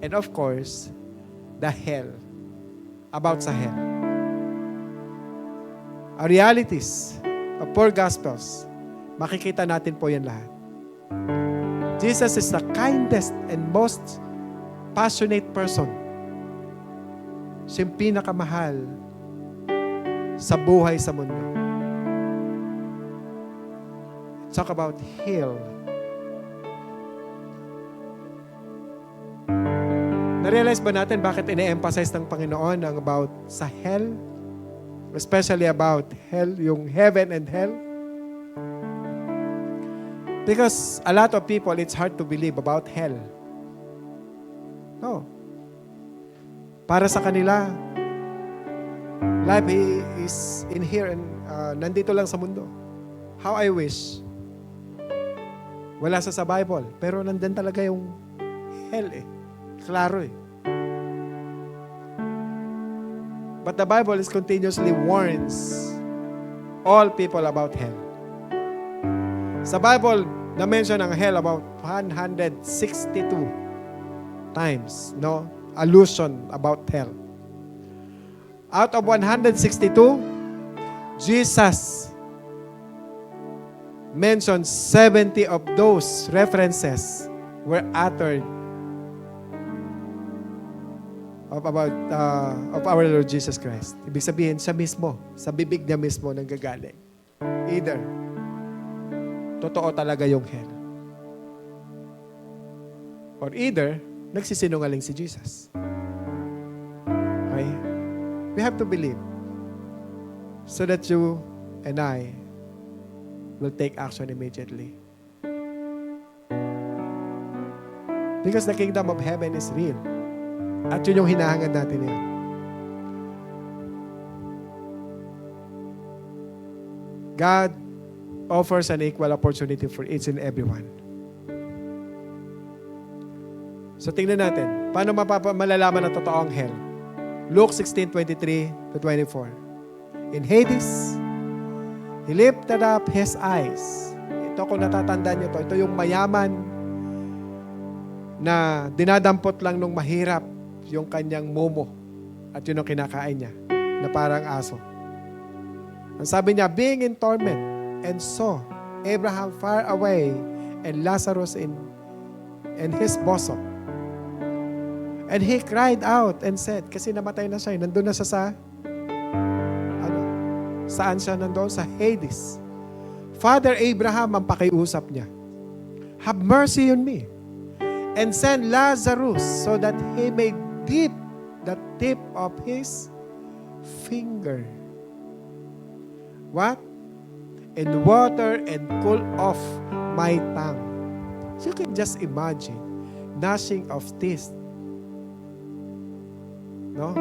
Speaker 1: and of course, the hell. About sa hell. Our realities of four Gospels, makikita natin po yan lahat. Jesus is the kindest and most passionate person. Siya yung pinakamahal sa buhay sa mundo. Talk about hell. Na-realize ba natin bakit ine-emphasize ng Panginoon ang about sa hell? Especially about hell, yung heaven and hell? Because a lot of people, it's hard to believe about hell. No. Para sa kanila, life is in here and nandito lang sa mundo. How I wish. Wala sa Bible, pero nandun talaga yung hell eh. Klaro eh. But the Bible is continuously warns all people about hell. Sa Bible, na-mention ang hell about 162 times, no? Allusion about hell. Out of 162, Jesus mentioned 70 of those references were uttered of our Lord Jesus Christ. Ibig sabihin, siya mismo, sa bibig niya mismo nanggagaling. Either, totoo talaga yung hell. Or either, nagsisinungaling si Jesus. Okay? We have to believe so that you and I will take action immediately. Because the kingdom of heaven is real. At yun yung hinahangad natin yan. God offers an equal opportunity for each and everyone. So tingnan natin, paano malalaman na totoo ang hell? Luke 16:23-24. In Hades, he lifted up his eyes. Ito kung natatandaan nyo to, ito yung mayaman na dinadampot lang nung mahirap yung kanyang momo at yun ang kinakain niya na parang aso. Ang sabi niya, being in torment and saw Abraham far away and Lazarus in his bosom. And he cried out and said, kasi namatay na siya, nandun na siya sa saan siya nandun? Sa Hades. Father Abraham ang pakiusap niya. Have mercy on me and send Lazarus so that he may dip the tip of his finger. What? In water and cool off my tongue. You can just imagine gnashing of teeth. No?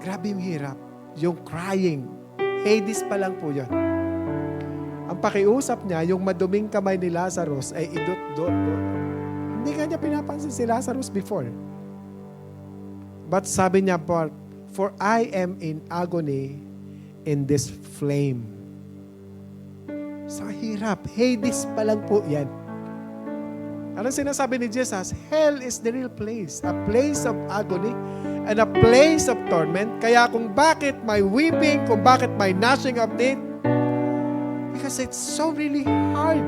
Speaker 1: Grabe yung hirap. Yung crying. Hades pa lang po yan. Ang pakiusap niya, yung maduming kamay ni Lazarus ay idot-dot. Hindi ka niya pinapansin si Lazarus before. But sabi niya, for I am in agony in this flame. Sa hirap. Hades pa lang po yan. Anong sinasabi ni Jesus? Hell is the real place. A place of agony and a place of torment. Kaya kung bakit may weeping, kung bakit may gnashing of teeth, because it's so really hard.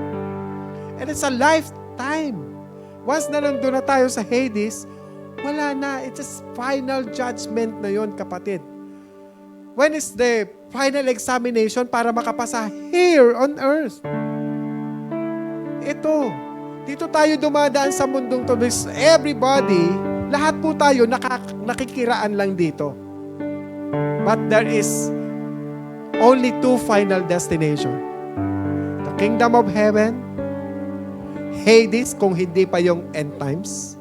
Speaker 1: And it's a lifetime. Once na nandun na tayo sa Hades, wala na. It's a final judgment na yon, kapatid. When is the final examination para makapasa here on earth. Ito, dito tayo dumadaan sa mundong to. Everybody, lahat po tayo nakikiraan lang dito. But there is only two final destination. The kingdom of heaven, Hades, kung hindi pa yung end times.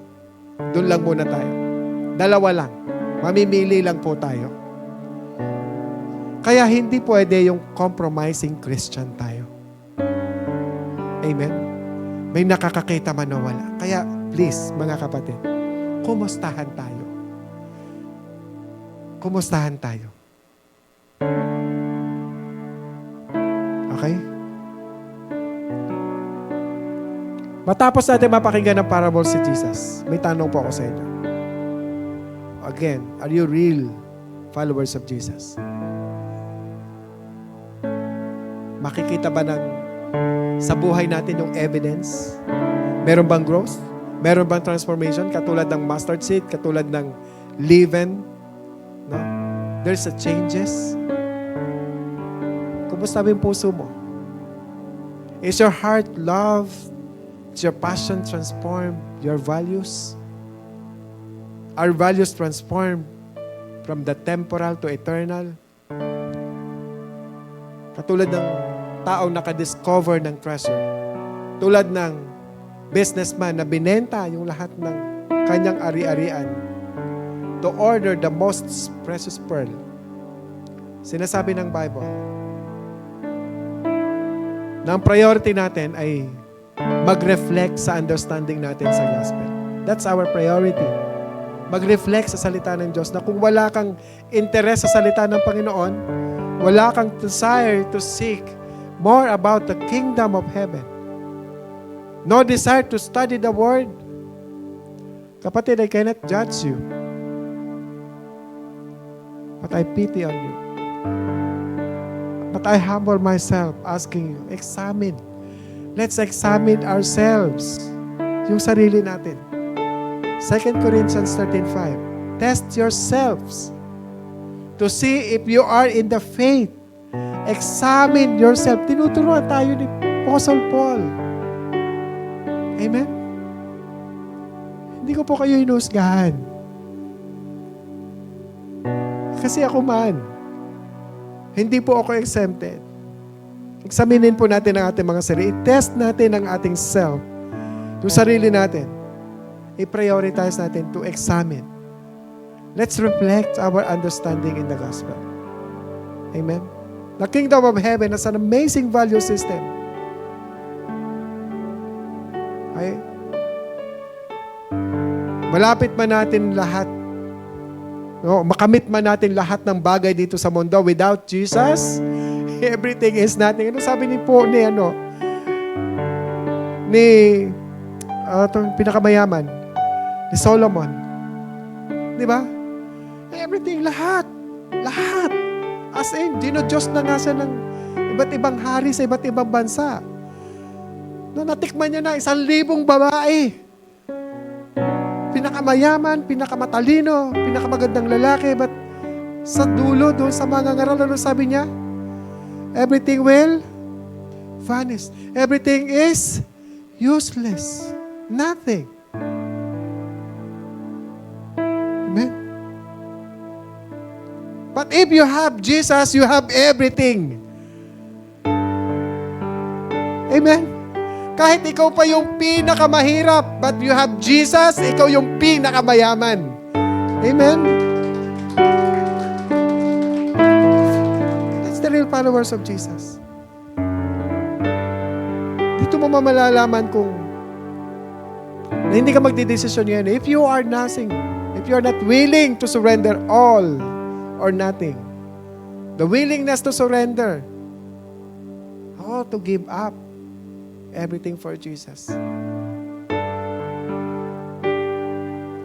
Speaker 1: Doon lang muna tayo. Dalawa lang. Mamimili lang po tayo. Kaya hindi pwede yung compromising Christian tayo. Amen? May nakakakita man na wala. Kaya please, mga kapatid, kumustahan tayo. Kumustahan tayo. Okay? Matapos natin mapakinggan ng parable si Jesus, may tanong po ako sa inyo. Again, are you real followers of Jesus? Makikita ba sa buhay natin yung evidence? Meron bang growth? Meron bang transformation? Katulad ng mustard seed, katulad ng leaven? No? There's a changes. Kumusta ba yung puso mo? Is your heart love? Is your passion transformed? Your values? Our values transformed from the temporal to eternal? Katulad ng taong nakadiscover ng treasure. Tulad ng businessman na binenta yung lahat ng kanyang ari-arian to order the most precious pearl. Sinasabi ng Bible na ang priority natin ay mag-reflect sa understanding natin sa gospel. That's our priority. Mag-reflect sa salita ng Diyos na kung wala kang interes sa salita ng Panginoon, wala kang desire to seek more about the kingdom of heaven, no desire to study the Word, kapatid, I cannot judge you. But I pity on you. But I humble myself asking you, examine. Let's examine ourselves. Yung sarili natin. 2 Corinthians 13:5. Test yourselves to see if you are in the faith. Examine yourself. Tinuturuan tayo ni Apostle Paul. Amen? Hindi ko po kayo hinusgahan. Kasi ako man. Hindi po ako exempted. Examinin po natin ang ating mga sarili. I-test natin ang ating self. Yung sarili natin. I-prioritize natin to examine. Let's reflect our understanding in the gospel. Amen? The kingdom of heaven has an amazing value system. Okay? Malapit man natin lahat, no, makamit man natin lahat ng bagay dito sa mundo, without Jesus, everything is nothing. Ano sabi ni itong pinakamayaman, ni Solomon? Di ba? Everything, lahat. As in, Diyos na nga siya ng iba't ibang hari sa iba't ibang bansa. No, natikman niya na 1,000 babae. Pinakamayaman, pinakamatalino, pinakamagandang lalaki, but sa dulo, doon sa mga ngaral, ano sabi niya? Everything will vanish. Everything is useless. Nothing. Amen? But if you have Jesus, you have everything. Amen? Kahit ikaw pa yung pinakamahirap, but you have Jesus, ikaw yung pinakamayaman. Amen? That's the real followers of Jesus. Dito mo malalaman kung na hindi ka magdidesisyon yan. If you are nothing, if you are not willing to surrender all or nothing, the willingness to surrender, to give up everything for Jesus.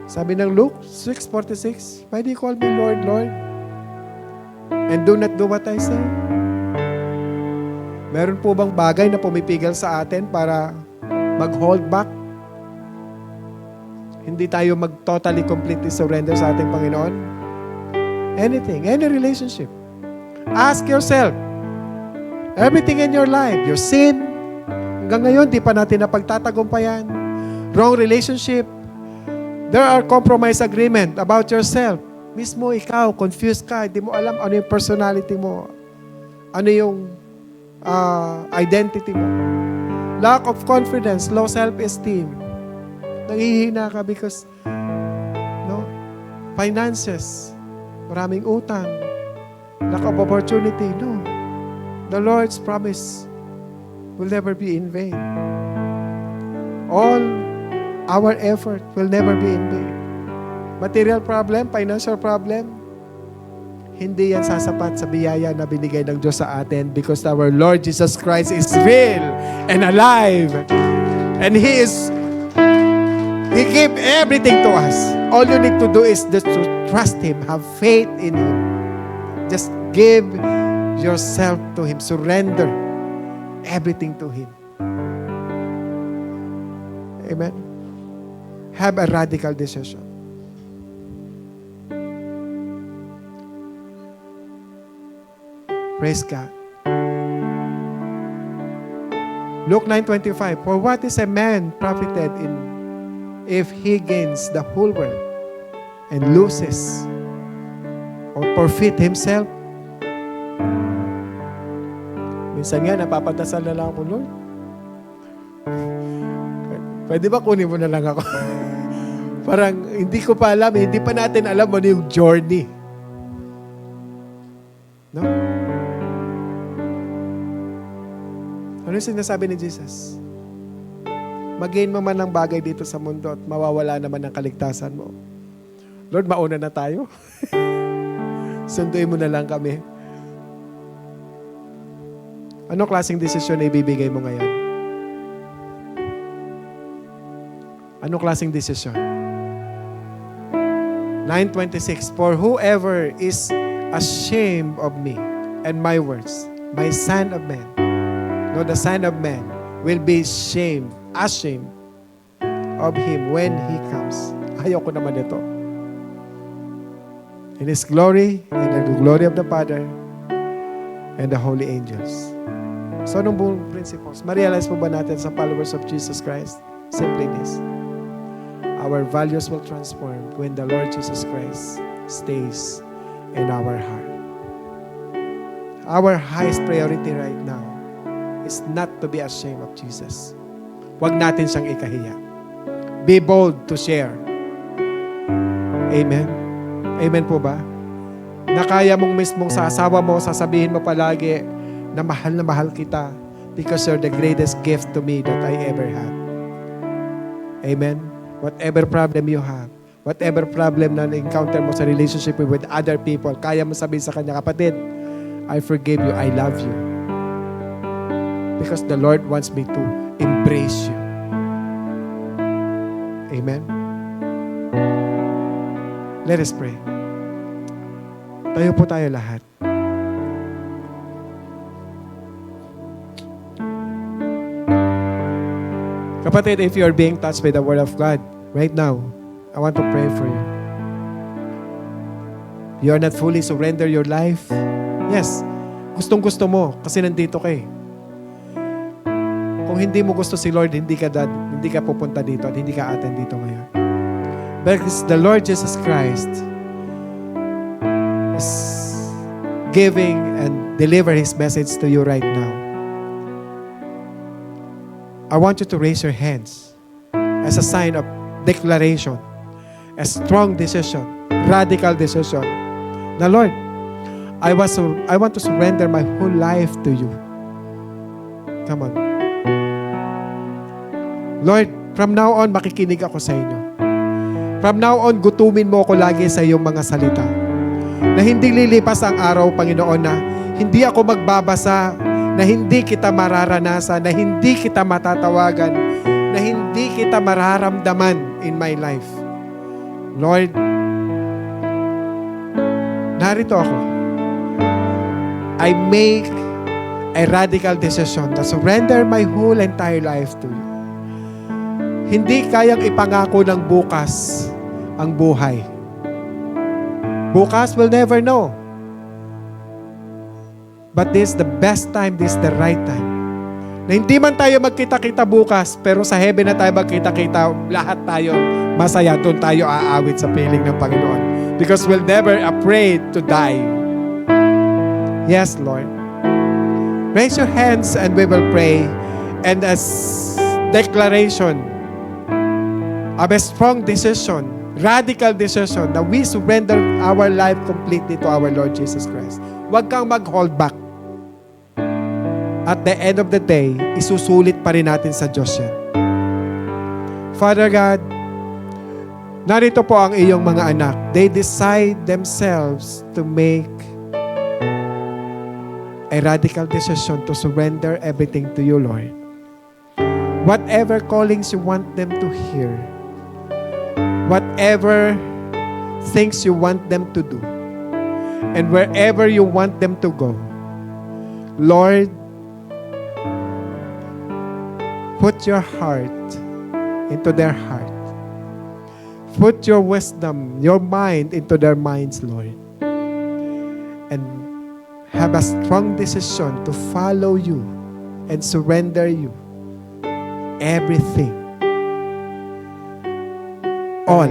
Speaker 1: Sabi ng Luke 6:46, why do you call me Lord, Lord, and do not do what I say? Meron po bang bagay na pumipigil sa atin para mag-hold back? Hindi tayo mag-totally, completely surrender sa ating Panginoon? Anything, any relationship. Ask yourself, everything in your life, your sin, hanggang ngayon, di pa natin napagtatagumpayan. Wrong relationship. There are compromise agreement about yourself. Mismo ikaw, confused ka, hindi mo alam ano yung personality mo, ano yung identity mo. Lack of confidence, low self-esteem. Nangihina ka because, finances, maraming utang, lack of opportunity. No. The Lord's promise will never be in vain. All our effort will never be in vain. Material problem, financial problem, hindi yan sasapat sa biyaya na binigay ng Diyos sa atin because our Lord Jesus Christ is real and alive. And He gave everything to us. All you need to do is just to trust Him, have faith in Him. Just give yourself to Him. Surrender everything to Him. Amen? Have a radical decision. Praise God. Luke 9:25, for what is a man profited if he gains the whole world and loses or forfeit himself? Minsan nga, napapadasal na lang ako, Lord. Pwede ba kunin mo na lang ako? Parang hindi ko pa alam, hindi pa natin alam ano yung journey. No? Ano yung sinasabi ni Jesus? Mag-gain mo man ng bagay dito sa mundo at mawawala naman ang kaligtasan mo. Lord, mauna na tayo. Sunduin mo na lang kami. Anong klaseng desisyon na ibibigay mo ngayon? Anong klaseng desisyon? 9:26, for whoever is ashamed of me and my words, my Son of Man, the Son of Man will be ashamed of Him when He comes. Ayaw ko naman ito. In His glory and in the glory of the Father and the holy angels. So, anong buong principles? Ma-realize po ba natin sa followers of Jesus Christ? Simply this. Our values will transform when the Lord Jesus Christ stays in our heart. Our highest priority right now is not to be ashamed of Jesus. Huwag natin siyang ikahiya. Be bold to share. Amen? Amen po ba? Na kaya mong mismong sa asawa mo, sasabihin mo palagi na mahal kita because you're the greatest gift to me that I ever had. Amen? Whatever problem you have, whatever problem na encounter mo sa relationship with other people, kaya mo sabihin sa kanya, kapatid, I forgive you, I love you. Because the Lord wants me to embrace you. Amen? Let us pray. Tayo po tayo lahat. Kapatid, if you are being touched by the Word of God, right now, I want to pray for you. You are not fully surrender your life. Yes, gustong-gusto mo kasi nandito ka eh. Kung hindi mo gusto si Lord, hindi ka pupunta dito at hindi ka attend dito ngayon. Because the Lord Jesus Christ is giving and deliver His message to you right now. I want you to raise your hands as a sign of declaration, a strong decision, radical decision. Na Lord, I want to surrender my whole life to you. Come on. Lord, from now on, makikinig ako sa inyo. From now on, gutumin mo ako lagi sa iyong mga salita. Na hindi lilipas ang araw, Panginoon, na hindi ako magbabasa, na hindi kita mararanasan, na hindi kita matatawagan, na hindi kita mararamdaman in my life. Lord, narito ako. I make a radical decision to surrender my whole entire life to you. Hindi kayang ipangako ng bukas ang buhay. Bukas will never know. But this is the best time, this is the right time. Na hindi man tayo magkita-kita bukas, pero sa heaven na tayo magkita-kita, lahat tayo masaya, doon tayo aawit sa piling ng Panginoon. Because we'll never afraid to die. Yes, Lord. Raise your hands and we will pray. And as declaration of a strong decision, radical decision, that we surrender our life completely to our Lord Jesus Christ. Huwag kang mag-hold back. At the end of the day, isusulit pa rin natin sa Diyos yan. Father God, narito po ang iyong mga anak. They decide themselves to make a radical decision to surrender everything to you, Lord. Whatever callings you want them to hear, whatever things you want them to do, and wherever you want them to go, Lord, put your heart into their heart. Put your wisdom, your mind into their minds, Lord. And have a strong decision to follow you and surrender you everything. All.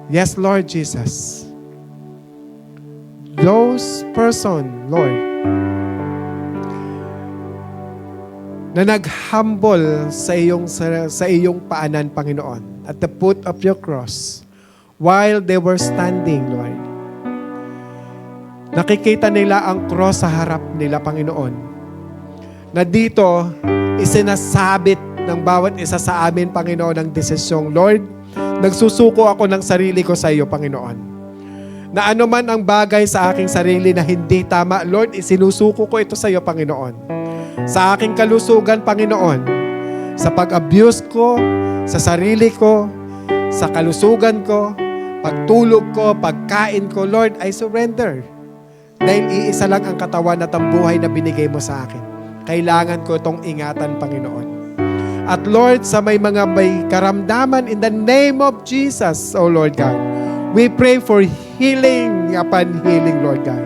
Speaker 1: Yes, Lord Jesus. Those person, Lord, na naghumble sa iyong paanan, Panginoon, at the foot of your cross, while they were standing, Lord. Nakikita nila ang cross sa harap nila, Panginoon, na dito, isinasabit ng bawat isa sa amin, Panginoon, ang desisyong, Lord, nagsusuko ako ng sarili ko sa iyo, Panginoon. Na anuman ang bagay sa aking sarili na hindi tama, Lord, isinusuko ko ito sa iyo, Panginoon. Sa aking kalusugan, Panginoon, sa pag-abuse ko, sa sarili ko, sa kalusugan ko, pagtulog ko, pagkain ko, Lord, I surrender. Dahil iisa lang ang katawan at ang buhay na binigay mo sa akin. Kailangan ko itong ingatan, Panginoon. At Lord, sa may karamdaman, in the name of Jesus, O Lord God, we pray for healing upon healing, Lord God.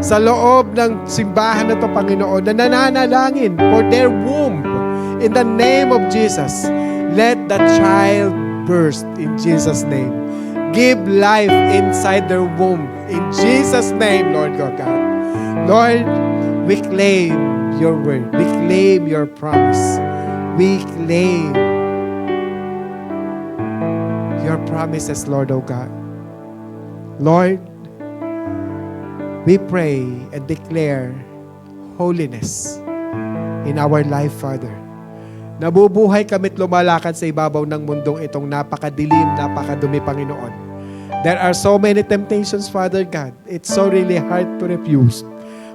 Speaker 1: Sa loob ng simbahan na ito, Panginoon, na nananalangin for their womb. In the name of Jesus, let the child burst in Jesus' name. Give life inside their womb. In Jesus' name, Lord God. Lord, we claim your word. We claim your promise. We claim your promises, Lord, O God. Lord, we pray and declare holiness in our life, Father. Nabubuhay kami't lumalakad sa ibabaw ng mundong itong napakadilim, napakadumi, Panginoon. There are so many temptations, Father God. It's so really hard to refuse.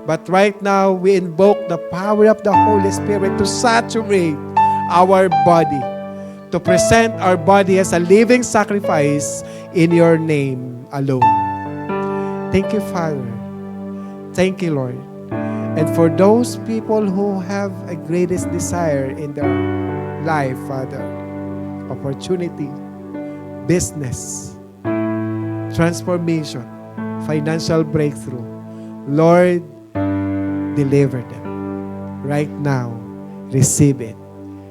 Speaker 1: But right now, we invoke the power of the Holy Spirit to saturate our body, to present our body as a living sacrifice in your name alone. Thank you, Father. Thank you, Lord. And for those people who have a greatest desire in their life, Father, opportunity, business, transformation, financial breakthrough, Lord, deliver them. Right now, receive it.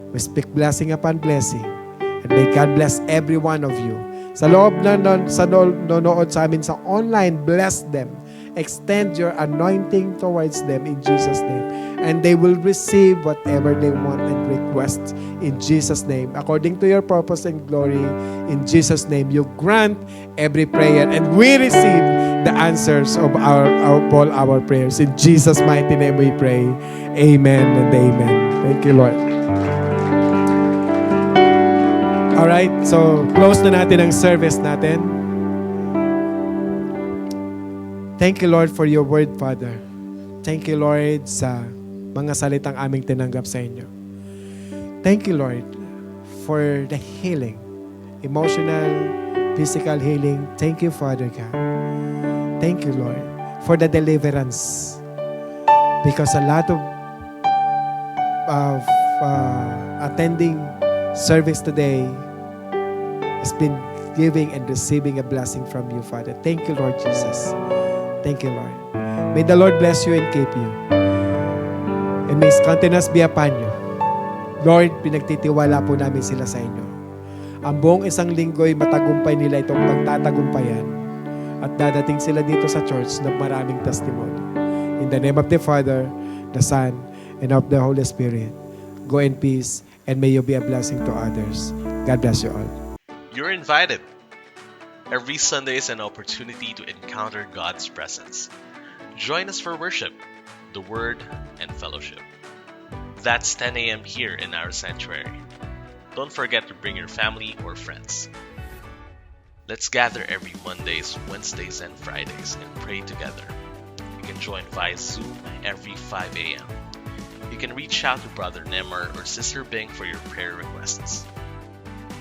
Speaker 1: We speak blessing upon blessing. And may God bless every one of you. Sa loob na nanonood sa amin sa online, bless them. Extend your anointing towards them in Jesus' name. And they will receive whatever they want and request in Jesus' name. According to your purpose and glory, in Jesus' name, you grant every prayer. And we receive the answers of all our prayers. In Jesus' mighty name we pray. Amen and amen. Thank you, Lord. Alright, so close na natin ang service natin. Thank you, Lord, for your word, Father. Thank you, Lord, sa mga salitang aming tinanggap sa inyo. Thank you, Lord, for the healing, emotional, physical healing. Thank you, Father God. Thank you, Lord, for the deliverance. Because a lot of attending service today has been giving and receiving a blessing from you, Father. Thank you, Lord Jesus. Thank you, Lord. May the Lord bless you and keep you. And may His countenance be upon you. Lord, pinagtitiwala po namin sila sa inyo. Ang buong isang linggo'y matagumpay nila itong pagtatagumpayan at dadating sila dito sa church na maraming testimony. In the name of the Father, the Son, and of the Holy Spirit. Go in peace, and may you be a blessing to others. God bless you all.
Speaker 2: You're invited. Every Sunday is an opportunity to encounter God's presence. Join us for worship, the Word, and fellowship. That's 10 a.m. here in our sanctuary. Don't forget to bring your family or friends. Let's gather every Mondays, Wednesdays, and Fridays and pray together. You can join via Zoom every 5 a.m. You can reach out to Brother Nemar or Sister Bing for your prayer requests.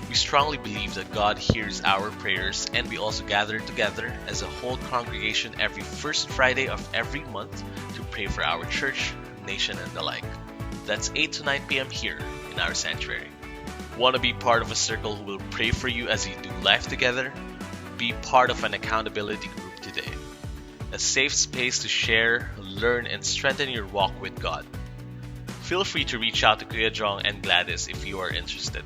Speaker 2: We strongly believe that God hears our prayers, and we also gather together as a whole congregation every first Friday of every month to pray for our church, nation, and the like. That's 8 to 9 p.m. here in our sanctuary. Want to be part of a circle who will pray for you as you do life together? Be part of an accountability group today. A safe space to share, learn, and strengthen your walk with God. Feel free to reach out to Kuya Jong and Gladys if you are interested.